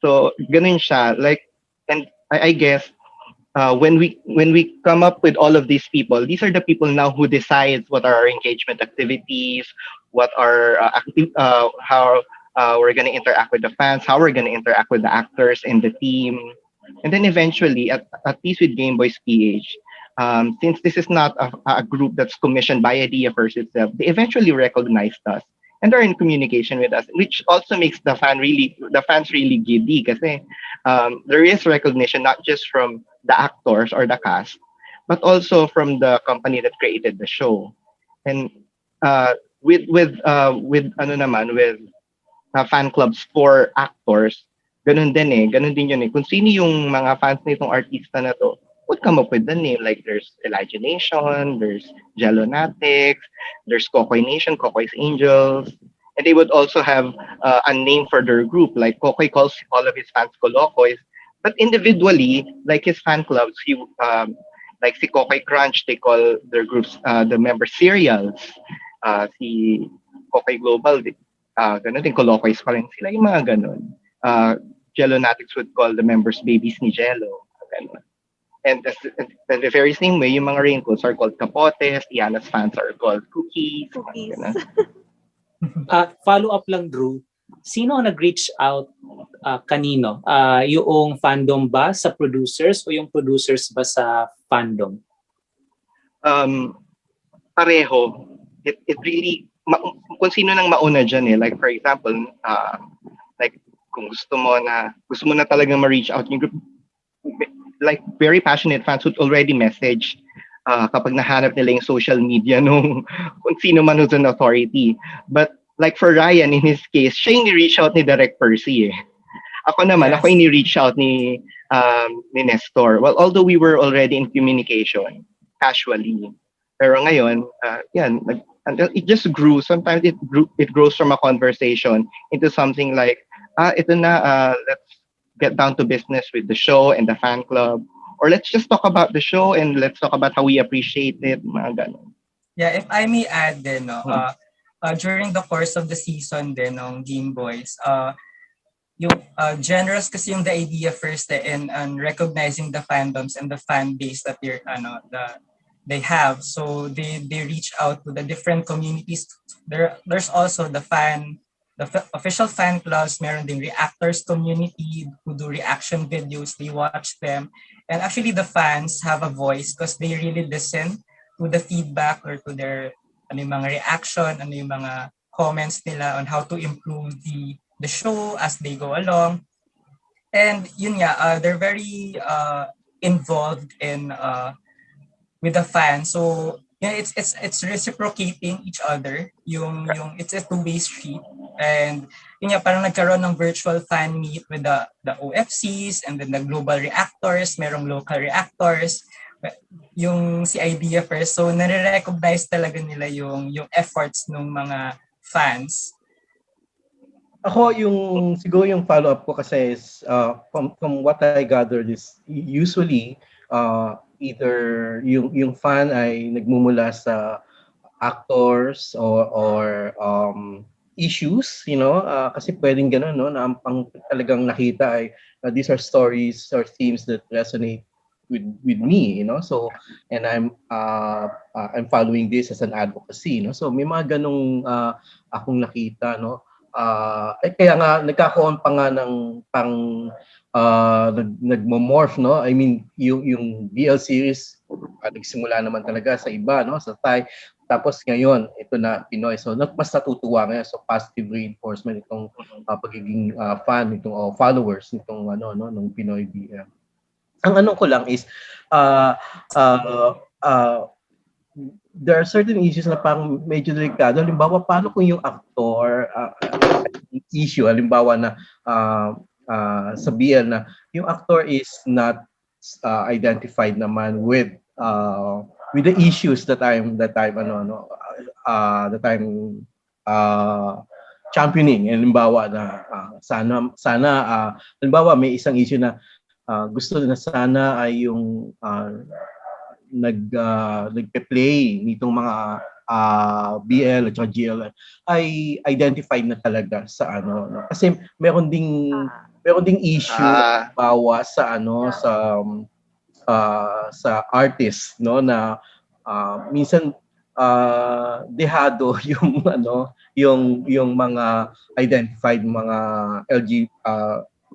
So, ganun siya. Like, and I guess, when we come up with all of these people, these are the people now who decides what are our engagement activities, what are how we're going to interact with the fans, how we're going to interact with the actors and the team, and then eventually, at least with Gameboys PH, since this is not a group that's commissioned by Idea First itself, they eventually recognized us and are in communication with us, which also makes the fans really giddy, kasi there is recognition not just from the actors or the cast, but also from the company that created the show. And with fan clubs for actors, ganun din yun eh. Kung sino yung mga fans nitong artista na to, would come up with the name. Like there's Elijah Nation, there's Jelonatics, there's Kokoy Nation, Kokoy's Angels, and they would also have a name for their group. Like Kokoy calls all of his fans Kolokoys, but individually, like his fan clubs, like si Kokoy Crunch, they call their groups the member Cereals. Si Kokoy Global, ganun din, Kolokoys pa rin sila, yung mga ganun. Jelonatics would call the members babies ni Jello. Ganun. And the very same way, yung mga RainCoates are called Kapotes, Iana's fans are called Cookies. Follow up lang, Drew. Sino ang nag-reach out kanino? Yung fandom ba sa producers o yung producers ba sa fandom? Pareho. It really, kung sino nang mauna dyan eh. Like for example, like kung gusto mo na talagang ma-reach out yung group, like very passionate fans would already message kapag nahanap nila yung social media nung kung sino man who's an authority. But like for Ryan, in his case, siya yung ni-reach out ni Direct Percy eh. Ako naman, ako yung ni-reach out ni Nestor. Well, although we were already in communication, casually. Pero ngayon, it just grew. Sometimes it grows from a conversation into something like, ito na, let's get down to business with the show and the fan club. Or let's just talk about the show and let's talk about how we appreciate it. Mga ganun. Yeah, if I may add din, during the course of the season din ng Gameboys, yung generous kasi yung the idea first in recognizing the fandoms and the fan base that they have. So they reach out to the different communities. There's also the official fan clubs, meron ding reactors community who do reaction videos, they watch them. And actually the fans have a voice because they really listen to the feedback or to their mga reaction, yung mga comments nila on how to improve the show as they go along. And yun nga, they're very involved in with the fans. So yeah, it's reciprocating each other. It's a two-way street. And yun nga, parang nagkaroon ng virtual fan meet with the OFCs and then the global reactors, merong local reactors, yung si Idea First. So nare-recognize talaga nila yung efforts ng mga fans. Ako siguro yung follow-up ko kasi is from what I gathered is usually either yung fan ay nagmumula sa actors or issues, kasi pwedeng gano'n, no, na ang talagang nakita ay these are stories or themes that resonate with me, so and I'm following this as an advocacy, so may mga ganong akong nakita, kaya nga nagkakaroon pa nga ng nagmo-morph, no? I mean, yung BL series nagsimula naman talaga sa iba, sa Thai. Tapos ngayon, ito na Pinoy. So mas natutuwa ngayon. So positive reinforcement itong pagiging fan nitong followers nitong ng Pinoy BL. Ang ko lang is uh, there are certain issues na parang medyo delikado. Halimbawa, paano kung yung actor, issue, halimbawa na sa BL na yung actor is not identified naman with the issues that I'm championing. Halimbawa na halimbawa may isang issue na gusto na sana ay yung nagpe-play nitong mga BL at GL ay identified na talaga sa ano, no? Kasi meron ding issue bawa sa sa artist, no, na minsan dehado yung yung mga identified mga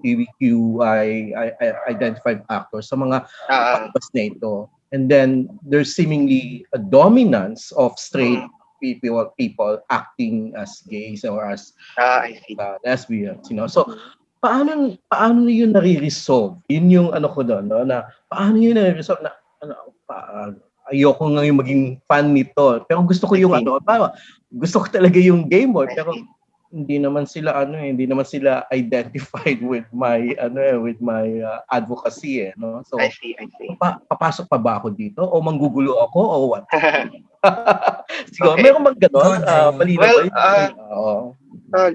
LGBTQI identified actors sa mga palabas na ito. And then there's seemingly a dominance of straight people acting as gays or as lesbians, you know. So paano yun nare-resolve? Yun yung ano ko doon, no, na paano yun nare-resolve na ayoko nga yung maging fan nito, pero gusto ko yung gusto ko talaga yung Gameboy, pero hindi naman sila identified with my advocacy, no. So I see. Papasok pa ba ako dito o manggugulo ako o what? Siguro meron bang ganon?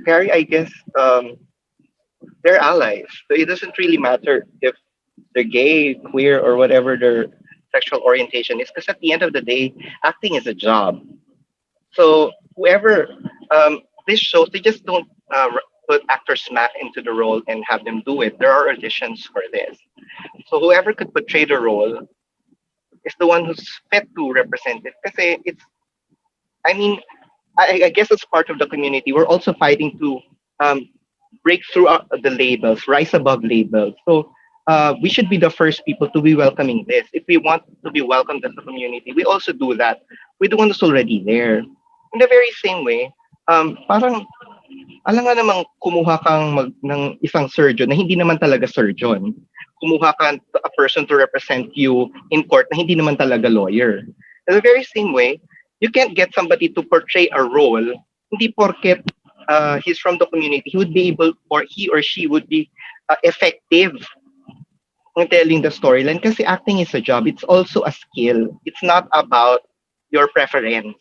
Gary, I guess they're allies. So it doesn't really matter if they're gay, queer, or whatever their sexual orientation is, because at the end of the day, acting is a job. So whoever these shows, they just don't put actors smack into the role and have them do it. There are auditions for this. So whoever could portray the role is the one who's fit to represent it. Kasi I guess it's part of the community. We're also fighting to break through the labels, rise above labels. So we should be the first people to be welcoming this. If we want to be welcomed as a community, we also do that with the one who's already there. In the very same way, parang alam nga namang kumuha kang ng isang surgeon na hindi naman talaga surgeon. Kumuha ka a person to represent you in court na hindi naman talaga lawyer. In the very same way, you can't get somebody to portray a role hindi porket he's from the community, he would be able, or he or she would be effective in telling the storyline, kasi acting is a job. It's also a skill. It's not about your preference.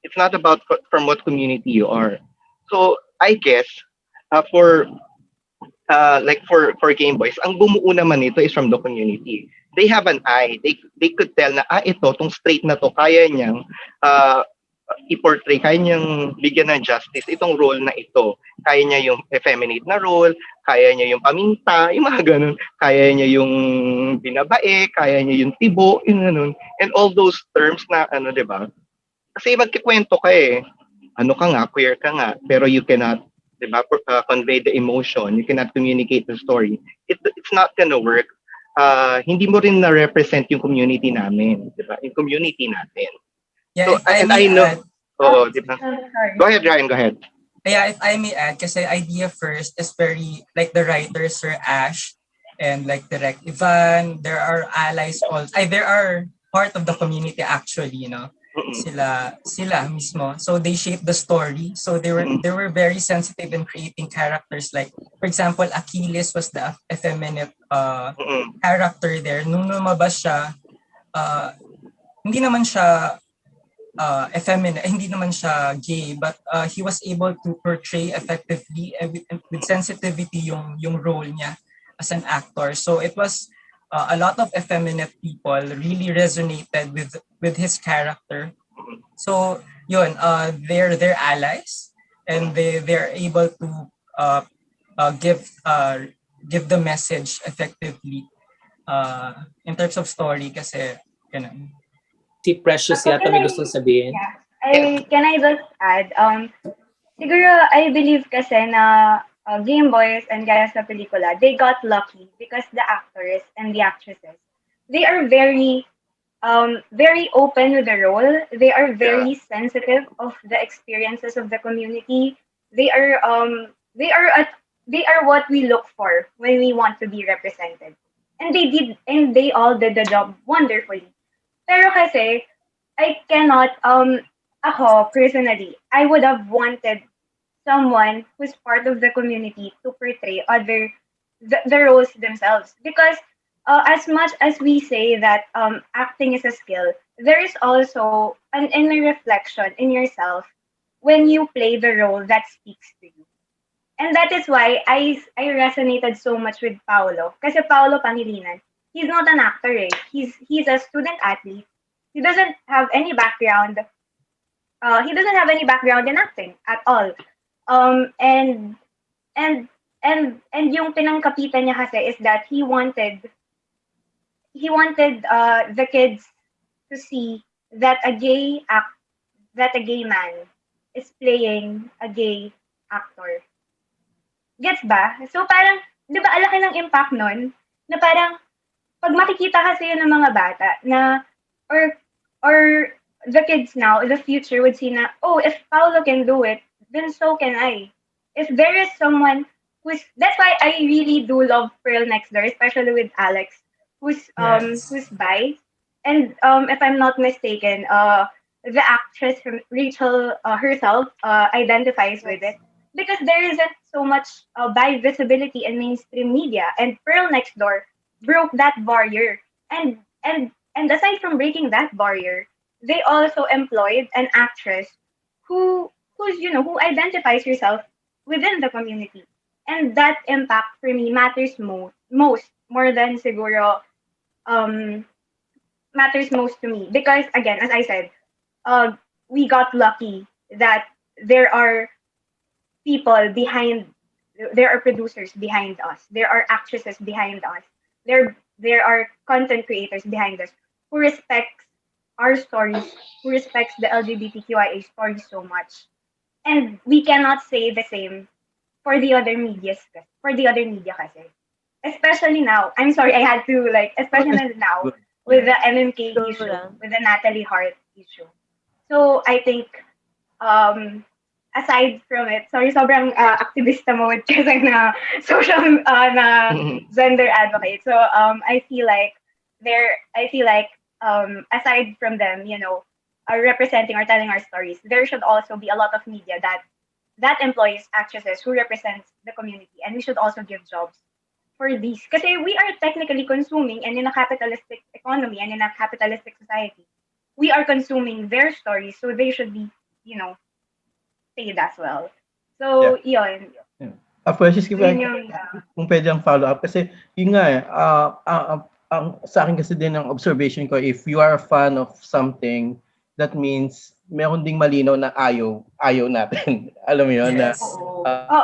It's not about from what community you are. So I guess for Gameboys, ang bumuo naman nito is from the community. They have an eye. They could tell na tong straight na to kaya niyang i-portray, kaya niyang bigyan ng justice itong role na ito. Kaya niya yung effeminate na role, kaya niya yung paminta, yung mga ganun. Kaya niya yung binabae, kaya niya yung tibo, yung ganun. And all those terms na 'di ba? Kasi magkikwento ka ano ka nga, queer ka nga, pero you cannot, diba, convey the emotion, you cannot communicate the story. It's not gonna work. Hindi mo rin na-represent yung community namin, diba? Yung community natin. Yeah, so, I know. Oo, diba? Go ahead, Ryan, go ahead. Yeah, if I may add, kasi idea first is very, like the writers, Sir Ash, and like Direct Ivan, there are allies also. There are part of the community actually, you know. Sila mismo. So they shaped the story. So they were very sensitive in creating characters. Like, for example, Achilles was the effeminate character there. Nung lumabas siya, hindi naman siya effeminate, hindi naman siya gay, but he was able to portray effectively with sensitivity yung role niya as an actor. So it was a lot of effeminate people really resonated with his character. So yun, they're allies, and they're able to give the message effectively in terms of story, kasi ganun. Si Precious yata may gusto sabihin. Yeah. Can I just add? Siguro I believe kasi na Gameboys and gaya sa pelikula, they got lucky because the actors and the actresses, they are very open with the role. They are very sensitive of the experiences of the community. They are what we look for when we want to be represented. And they all did the job wonderfully. Pero kasi, I cannot, ako, personally, I would have wanted someone who's part of the community to portray the roles themselves. Because as much as we say that acting is a skill, there is also an inner reflection in yourself when you play the role that speaks to you. And that is why I resonated so much with Paolo. Kasi Paolo Pangilinan, he's not an actor eh. He's a student athlete. He doesn't have any background. He doesn't have any background in acting at all. And and yung pinangkapitan niya kasi is that he wanted the kids to see that that a gay man is playing a gay actor. Gets ba? So parang, di ba, alaki ng impact nun, na parang, pag makikita kasi yun ng mga bata, na, or the kids now, the future would see na, oh, if Paolo can do it, then so can I. If there is someone that's why I really do love Pearl Next Door, especially with Alex, who's bi. And if I'm not mistaken, the actress Rachel herself identifies with it. Because there isn't so much bi visibility in mainstream media, and Pearl Next Door broke that barrier. And aside from breaking that barrier, they also employed an actress who identifies herself within the community, and that impact for me matters most more than siguro matters most to me, because again, as I said, we got lucky that there are people behind, there are producers behind us, there are actresses behind us, there are content creators behind us who respects our stories, who respects the LGBTQIA story so much. And we cannot say the same for the other media kasi. Especially now. I'm sorry, I had to especially now with the MMK issue, with the Natalie Hart issue. So I think aside from it, sorry, sobrang activista mode kasi na social na gender advocate. So I feel like aside from them, are representing or telling our stories, there should also be a lot of media that employs actresses who represents the community, and we should also give jobs for these. Kasi we are technically consuming, and in a capitalistic economy and in a capitalistic society, we are consuming their stories, so they should be, paid as well. So, yun. Precious, kung pwede ang follow-up. Kasi, yun nga sa akin kasi din ang observation ko, if you are a fan of something, that means meron ding malinaw na ayaw natin. Alam mo yun? Yes.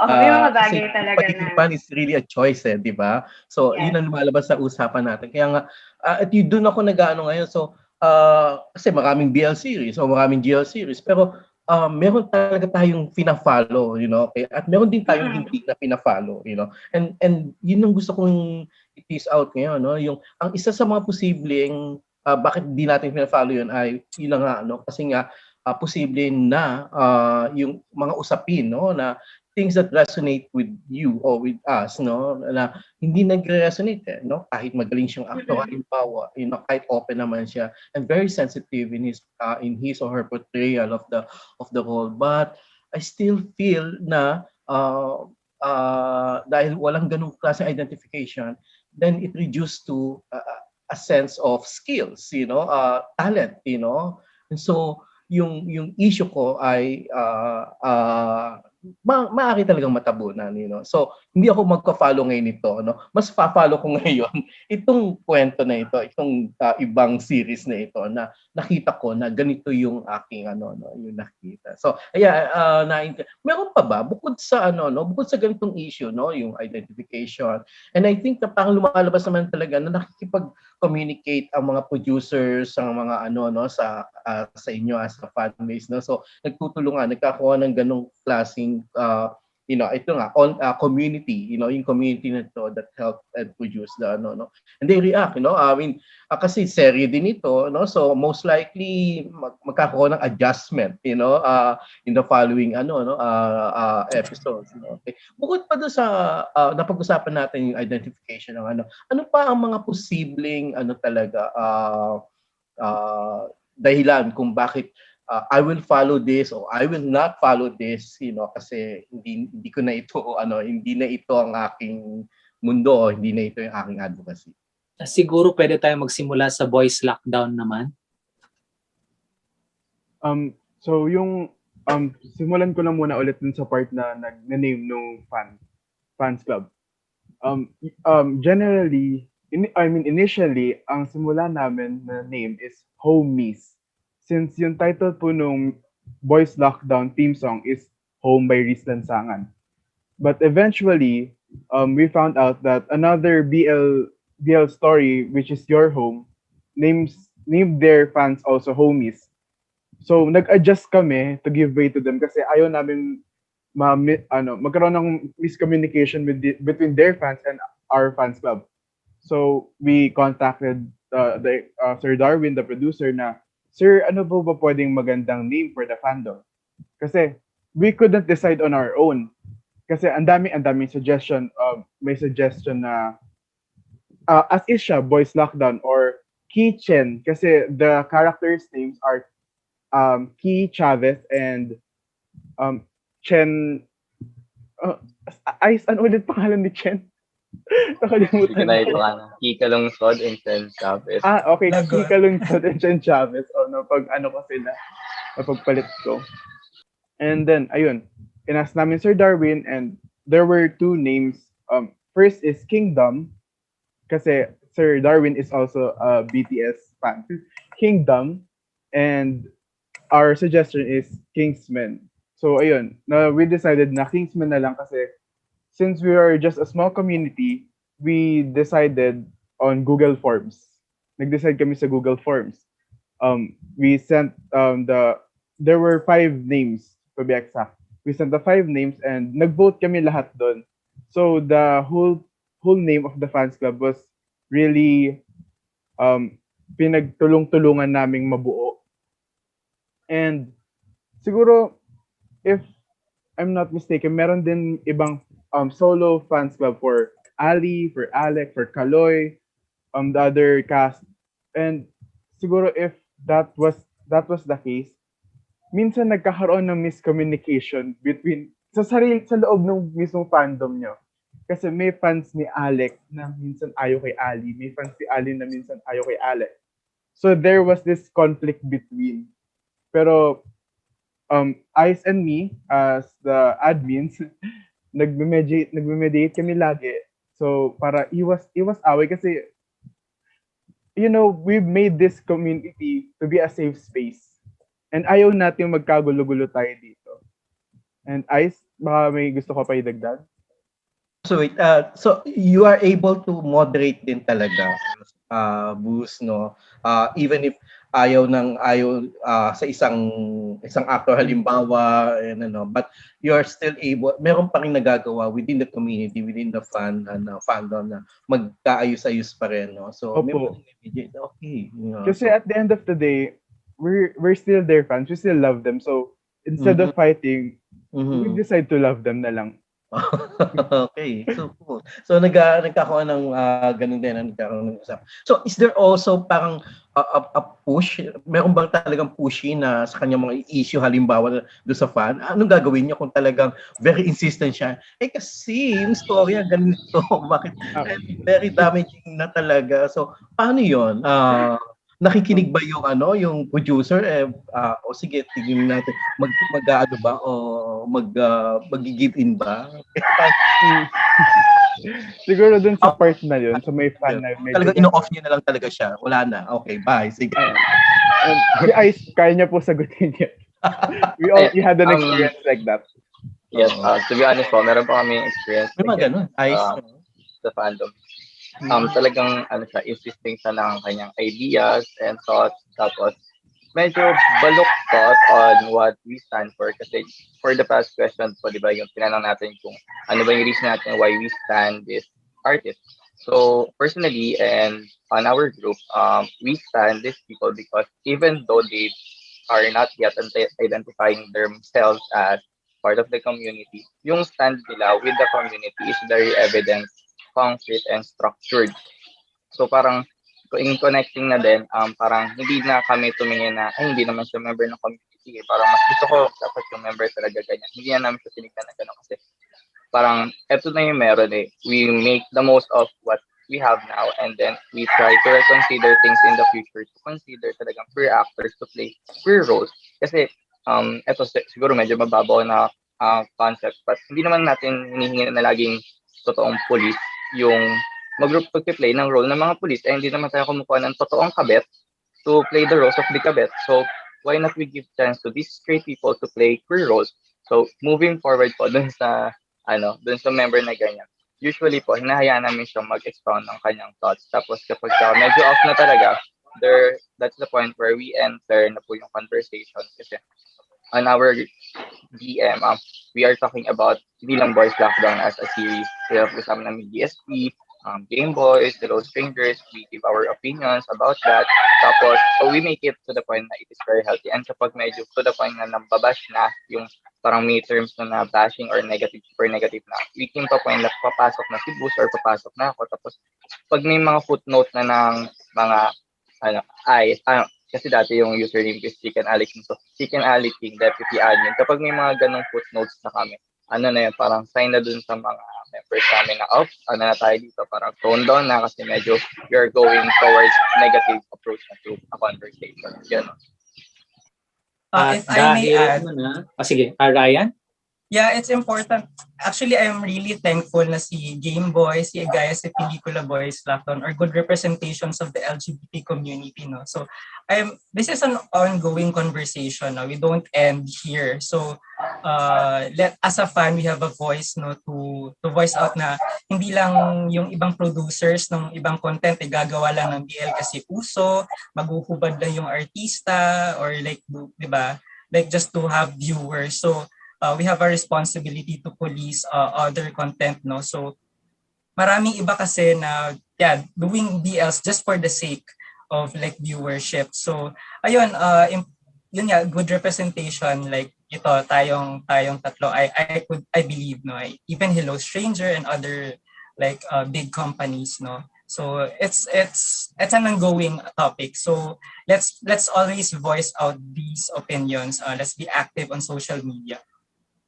May mga bagay talaga na. Fan is really a choice di ba? So, yun ang lumalabas sa usapan natin. Kaya nga, at yun doon ako nag-ano ngayon. So, kasi maraming BL series o maraming GL series, pero meron talaga tayong pina-follow, okay? At meron din tayong hindi na pina-follow, And yun ang gusto kong i-tease out ngayon, yung ang isa sa mga posibleng bakit di natin pina-follow yun ay yun na nga, kasi nga posible na yung mga usapin, na things that resonate with you or with us, na hindi nagre-resonate, kahit magaling siyang actor, halimbawa, kahit open naman siya and very sensitive in his or her portrayal of the role, but I still feel na dahil walang ganung klase identification, then it reduced to a sense of skills, talent, and so yung issue ko ay maaari talagang matabunan, So, hindi ako magka-follow ngayon nito, Mas fa-follow ko ngayon itong kwento na ito, itong ibang series na ito na nakita ko na ganito yung aking yung nakita. So, meron pa ba bukod sa bukod sa ganitong issue, yung identification. And I think na parang lumalabas naman talaga na nakikipag-communicate ang mga producers, ang mga sa inyo as a fan base, So, nagtutulungan, nagkakaroon ng ganung klaseng ito nga community, yung community na to that help and produce the and they react, I mean kasi serye din ito, so most likely magkakaroon ng adjustment, in the following episodes, Okay. Bukod pa doon sa napag-usapan natin yung identification ng ano pa ang mga posibleng talaga dahilan kung bakit I will follow this or I will not follow this, kasi hindi ko na ito hindi na ito ang aking mundo o hindi na ito yung aking advocacy. Siguro pwede tayong magsimula sa boys lockdown naman. So yung simulan ko lang muna ulit dun sa part na nag-name nung fans club. Generally, initially, ang simula namin na name is Homies. Since yung title po nung Boys Lockdown theme song is Home by Riz Lansangan. But eventually, we found out that another BL story, which is Your Home, named their fans also Homies. So, nag-adjust kami to give way to them kasi ayaw namin magkaroon ng miscommunication between their fans and our fans club. So, we contacted Sir Darwin, the producer, na, Sir, ano ba pwedeng magandang name for the fandom? Kasi we couldn't decide on our own. Kasi ang daming suggestion. May suggestion na as is siya, Boys Lockdown or Kitchen. Kasi the characters' names are Ki Chavez and Chen. Ano ulit pangalan ni Chen? Nakalimutan Sige na ito Kika Lungsod and Chen Chavez. Okay. Kika Lungsod and Chen Chavez. Napagpalit ko. And then, ayun. Inas namin Sir Darwin and there were two names. First is Kingdom. Kasi Sir Darwin is also a BTS fan. Kingdom. And our suggestion is Kingsmen. So, ayun. We decided na Kingsmen na lang kasi since we are just a small community, we decided on Google Forms. Nag-decide kami sa Google Forms. We sent there were 5 names to be exact. We sent the 5 names and nag-vote kami lahat doon. So the whole name of the fans club was really pinagtulong-tulungan naming mabuo. And siguro, if I'm not mistaken, meron din ibang solo fans club for Ali, for Alec, for Kaloy, the other cast. And siguro if that was the case, minsan nagkakaroon ng miscommunication between sa loob ng mismong fandom nyo. Kasi may fans ni Alec na minsan ayaw kay Ali, may fans ni Ali na minsan ayaw kay Alec. So there was this conflict between. Pero Ice and me as the admins nagme-mediate kami lagi. So para iwas away kasi we've made this community to be a safe space. And ayaw natin magkagulo-gulo tayo dito. And Ice, baka may gusto ko pa idagdag? So wait, so you are able to moderate din talaga, Boost, no? Even if ayaw sa isang actor halimbawa, but you are still able, meron pa rin nagagawa within the community, within the fandom na magkaayos-ayos pa rin, no? So okay. Kasi at the end of the day, we're still their fans, we still love them. So instead of fighting, we decide to love them na lang. Okay, so cool. So nagkakaroon ng ganun din, nagkakaroon ng usap. So is there also parang a push? Meron bang talagang pushy na sa kanyang mga issue halimbawa do sa fan? Anong gagawin niya kung talagang very insistent siya? Kasi yung storya ganito, bakit very damaging na talaga. So paano 'yon? Nakikinig ba yung producer o sige tingnan natin mag-aano ba o mag-give in ba? Siguro dun sa part na yun, so may fan na talagang ino-off niya na lang talaga siya. Wala na. Okay, bye. Sige. Si Ice, kaya niya po sagutin niya. We had an experience like that. Yes, to be honest po, meron pa kami experience. May mga ganun. Ice. Sa fandom. Talagang insisting siya ng kanyang ideas and thoughts. Tapos, medyo baluktot on what we stand for. Kasi for the past question po, di ba, yung tinanong natin kung ano ba yung reason natin why we stand this artist. So, personally, and on our group, we stand these people because even though they are not yet identifying themselves as part of the community, yung stand nila with the community is very evident, concrete, and structured. So parang in connecting na din, parang hindi na kami tumingin na, ay, hindi naman siya member ng community. Parang mas gusto ko, dapat yung member talaga ganyan. Hindi na namin siya tinignan na gano'n kasi parang eto na yung meron eh. We make the most of what we have now and then we try to reconsider things in the future to consider talagang queer actors to play queer roles. Kasi eto siguro medyo mababaw na concept but hindi naman natin hinihingi na laging totoong police yung mag-play ng role ng mga police eh hindi naman tayo kumukuha ng totoong kabet to play the roles of the kabet. So why not we give chance to these straight people to play queer roles? So moving forward po dun sa member na ganyan. Usually po hinahayaan namin siyang mag-expound ng kanyang thoughts. Tapos kapag medyo off na talaga, that's the point where we enter na po yung conversation kasi on our DM, we are talking about hindi lang Boys Lockdown as a series. We have kasama namin GSP, Gameboys, Hello Strangers, we give our opinions about that. Tapos, so we make it to the point na it is very healthy. And kapag medyo to the point na nababash na, yung parang may terms na bashing or negative, super negative na, we came to a point na papasok na si Boost or papasok na ako. Tapos, pag may mga footnote na ng mga, kasi dati yung username is Chicken Alley King. So, Chicken Alley King, Deputy Admin. Kapag may mga ganong footnotes na kami, na yun, parang sign na dun sa mga members namin na, na tayo dito, parang tone down na kasi medyo we are going towards negative approach na to a conversation. Yan. If I may add, sige, Ryan? Yeah, it's important. Actually, I'm really thankful na si Gameboys, si gaya si Pelikula Boys Lockdown are good representations of the LGBT community, no? So, this is an ongoing conversation. No? We don't end here. So, as a fan, we have a voice, no, to voice out na hindi lang yung ibang producers ng ibang content ay gagawa lang ng BL kasi uso, maghuhubad lang yung artista or like, di ba? Like just to have viewers. So, we have a responsibility to police other content, no? So, maraming iba kasi na, doing BLs just for the sake of like viewership. So, ayun, yun nga, good representation, like ito, tayong tatlo, I believe, no? Even Hello Stranger and other like big companies, no? So, it's an ongoing topic. So, let's always voice out these opinions. Let's be active on social media.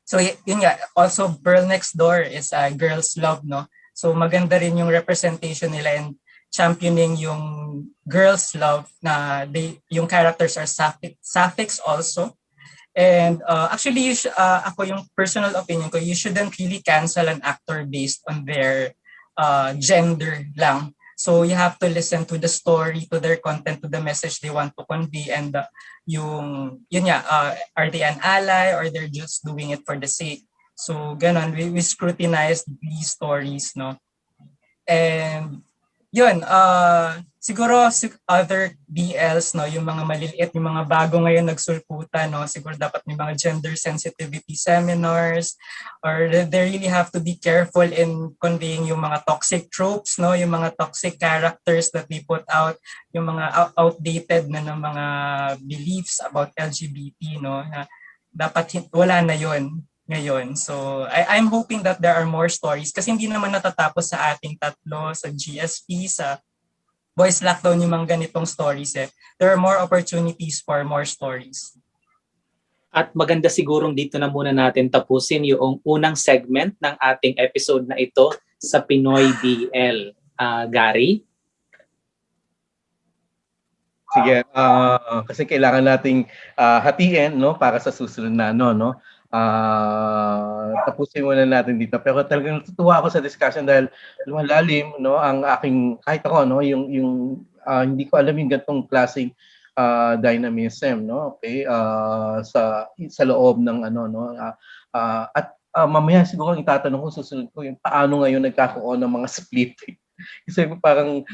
So yun nga, also Girl Next Door is girls love, no? So maganda rin yung representation nila and championing yung girls love na yung characters are sapphics also. And actually, ako yung personal opinion ko, you shouldn't really cancel an actor based on their gender lang. So you have to listen to the story, to their content, to the message they want to convey, and are they an ally or they're just doing it for the sake? So ganon, we scrutinize these stories, no? And yun, siguro other BLs, no, yung mga maliliit, yung mga bago ngayon nagsulputan, no, siguro dapat may mga gender sensitivity seminars or they really have to be careful in conveying yung mga toxic tropes, no, yung mga toxic characters that they put out, yung mga outdated na ng mga beliefs about LGBT, no, na dapat wala na yun ngayon. So, I'm hoping that there are more stories kasi hindi naman natatapos sa ating tatlo, sa GSP, sa Boys Lockdown yung mga ganitong stories. There are more opportunities for more stories. At maganda sigurong dito na muna natin tapusin yung unang segment ng ating episode na ito sa Pinoy BL. Gary? Sige, kasi kailangan nating hatiin, no, para sa susunod na no. Tapusin muna natin dito. Pero talagang natutuwa ako sa discussion dahil lumalalim, no, ang aking kahit ako, no, yung hindi ko alam yung ganitong klaseng dynamism, no, okay, sa loob ng at mamaya siguro ang itatanong ko susunod ko yung paano ngayon nagkakaroon ng mga split. Kasi parang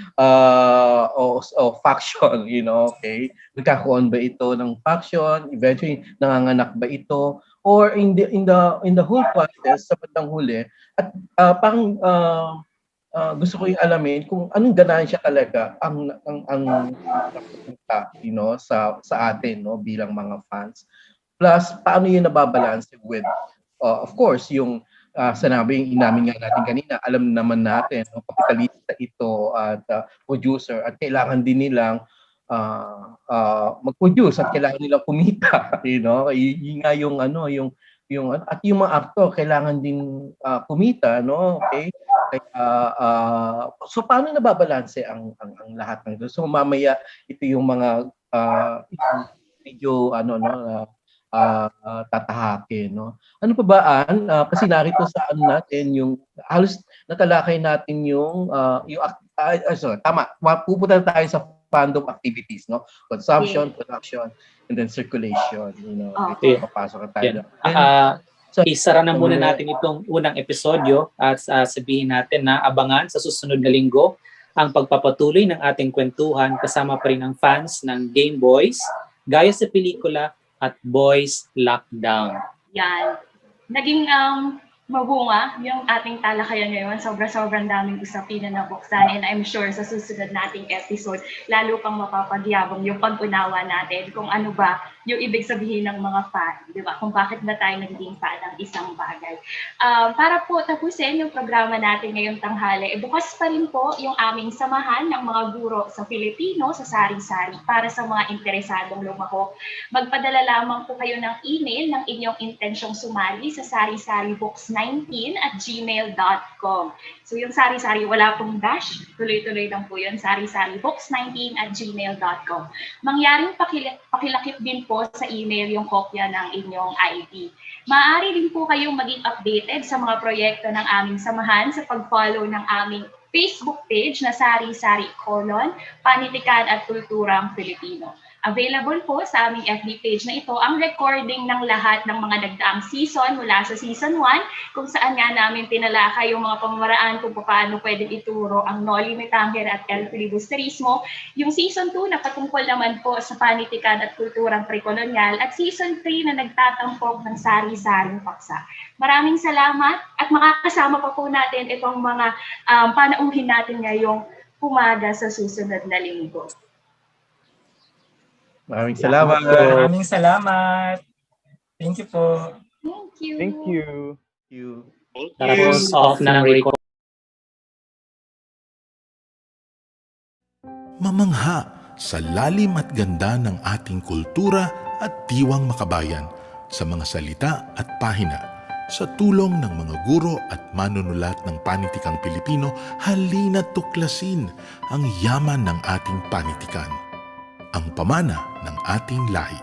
faction, okay? Nagkakaroon ba ito ng faction? Eventually nanganganak ba ito? Or in the whole process sa bandang huli at parang gusto ko yung alamin kung anong ganansya talaga ang napupunta, sa atin, no, bilang mga fans. Plus paano yun nababalance with of course yung sanabi namin nga natin kanina, alam naman natin, no, kapitalista ito at producer at kailangan din nilang mag-produce at kailangan nilang kumita, you know. Yun nga yung at yung mga actor kailangan din kumita, no, okay? So paano nababalanse ang lahat ng ito? So mamaya ito yung mga medyo tatahakin, no? Ano pa ba kasi narito sa natin yung halos natalakay natin yung tama, pupunta tayo sa fandom activities, no? Consumption, production, and then circulation, you know. Papasok na tayo. So, isara na muna natin itong unang episodyo at sabihin natin na abangan sa susunod na linggo ang pagpapatuloy ng ating kwentuhan kasama pa rin ang fans ng Gameboys, gaya sa pelikula at Boys Lockdown. Yan. Naging mabunga yung ating talakayan ngayon. Sobrang daming usapin na nabuksan, and I'm sure sa susunod nating episode, lalo pang mapapagyabong yung pag-unawa natin kung ano ba yung ibig sabihin ng mga fan, di ba? Kung bakit ba tayo naging fan ng isang bagay. Para po tapusin yung programa natin ngayong tanghali, bukas pa rin po yung aming samahan ng mga guro sa Filipino sa Sari-Sari para sa mga interesadong lumahok. Magpadala lamang po kayo ng email ng inyong intensyong sumali sa sarisaribooks19@gmail.com. So yung Sari-Sari, wala pong dash, tuloy-tuloy lang po yun, sarisaribooks19@gmail.com. Mangyaring pakilakip din po sa email yung kopya ng inyong ID. Maaari din po kayong maging updated sa mga proyekto ng aming samahan sa pag-follow ng aming Facebook page na Sari-Sari: Panitikan at Kulturang Filipino. Available po sa aming FB page na ito ang recording ng lahat ng mga nagdaang season mula sa season 1, kung saan nga namin tinalakay yung mga pamamaraan kung paano pwedeng ituro ang Noli Me Tangere at El Filibusterismo. Yung season 2 na patungkol naman po sa panitikan at kulturang prekolonyal, at season 3 na nagtatampok ng Sari-Saring Paksa. Maraming salamat at makakasama pa po natin itong mga panauhin natin ngayong umaga sa susunod na linggo. Maraming salamat. Maraming salamat. Thank you po. Thank you. Thank you. Tapos off na ng record. Mamangha sa lalim at ganda ng ating kultura at diwang makabayan sa mga salita at pahina. Sa tulong ng mga guro at manunulat ng panitikang Pilipino, halina't tuklasin ang yaman ng ating panitikan, ang pamana ng ating lahi.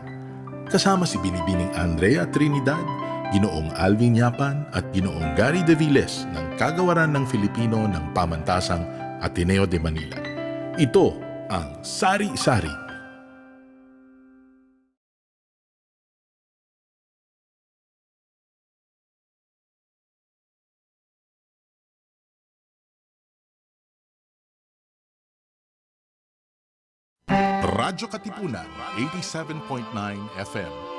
Kasama si Binibining Andrea Trinidad, Ginoong Alvin Yapan at Ginoong Gary De Viles ng Kagawaran ng Filipino ng Pamantasang Ateneo de Manila. Ito ang Sari-Sari. Radyo Katipunan, 87.9 FM.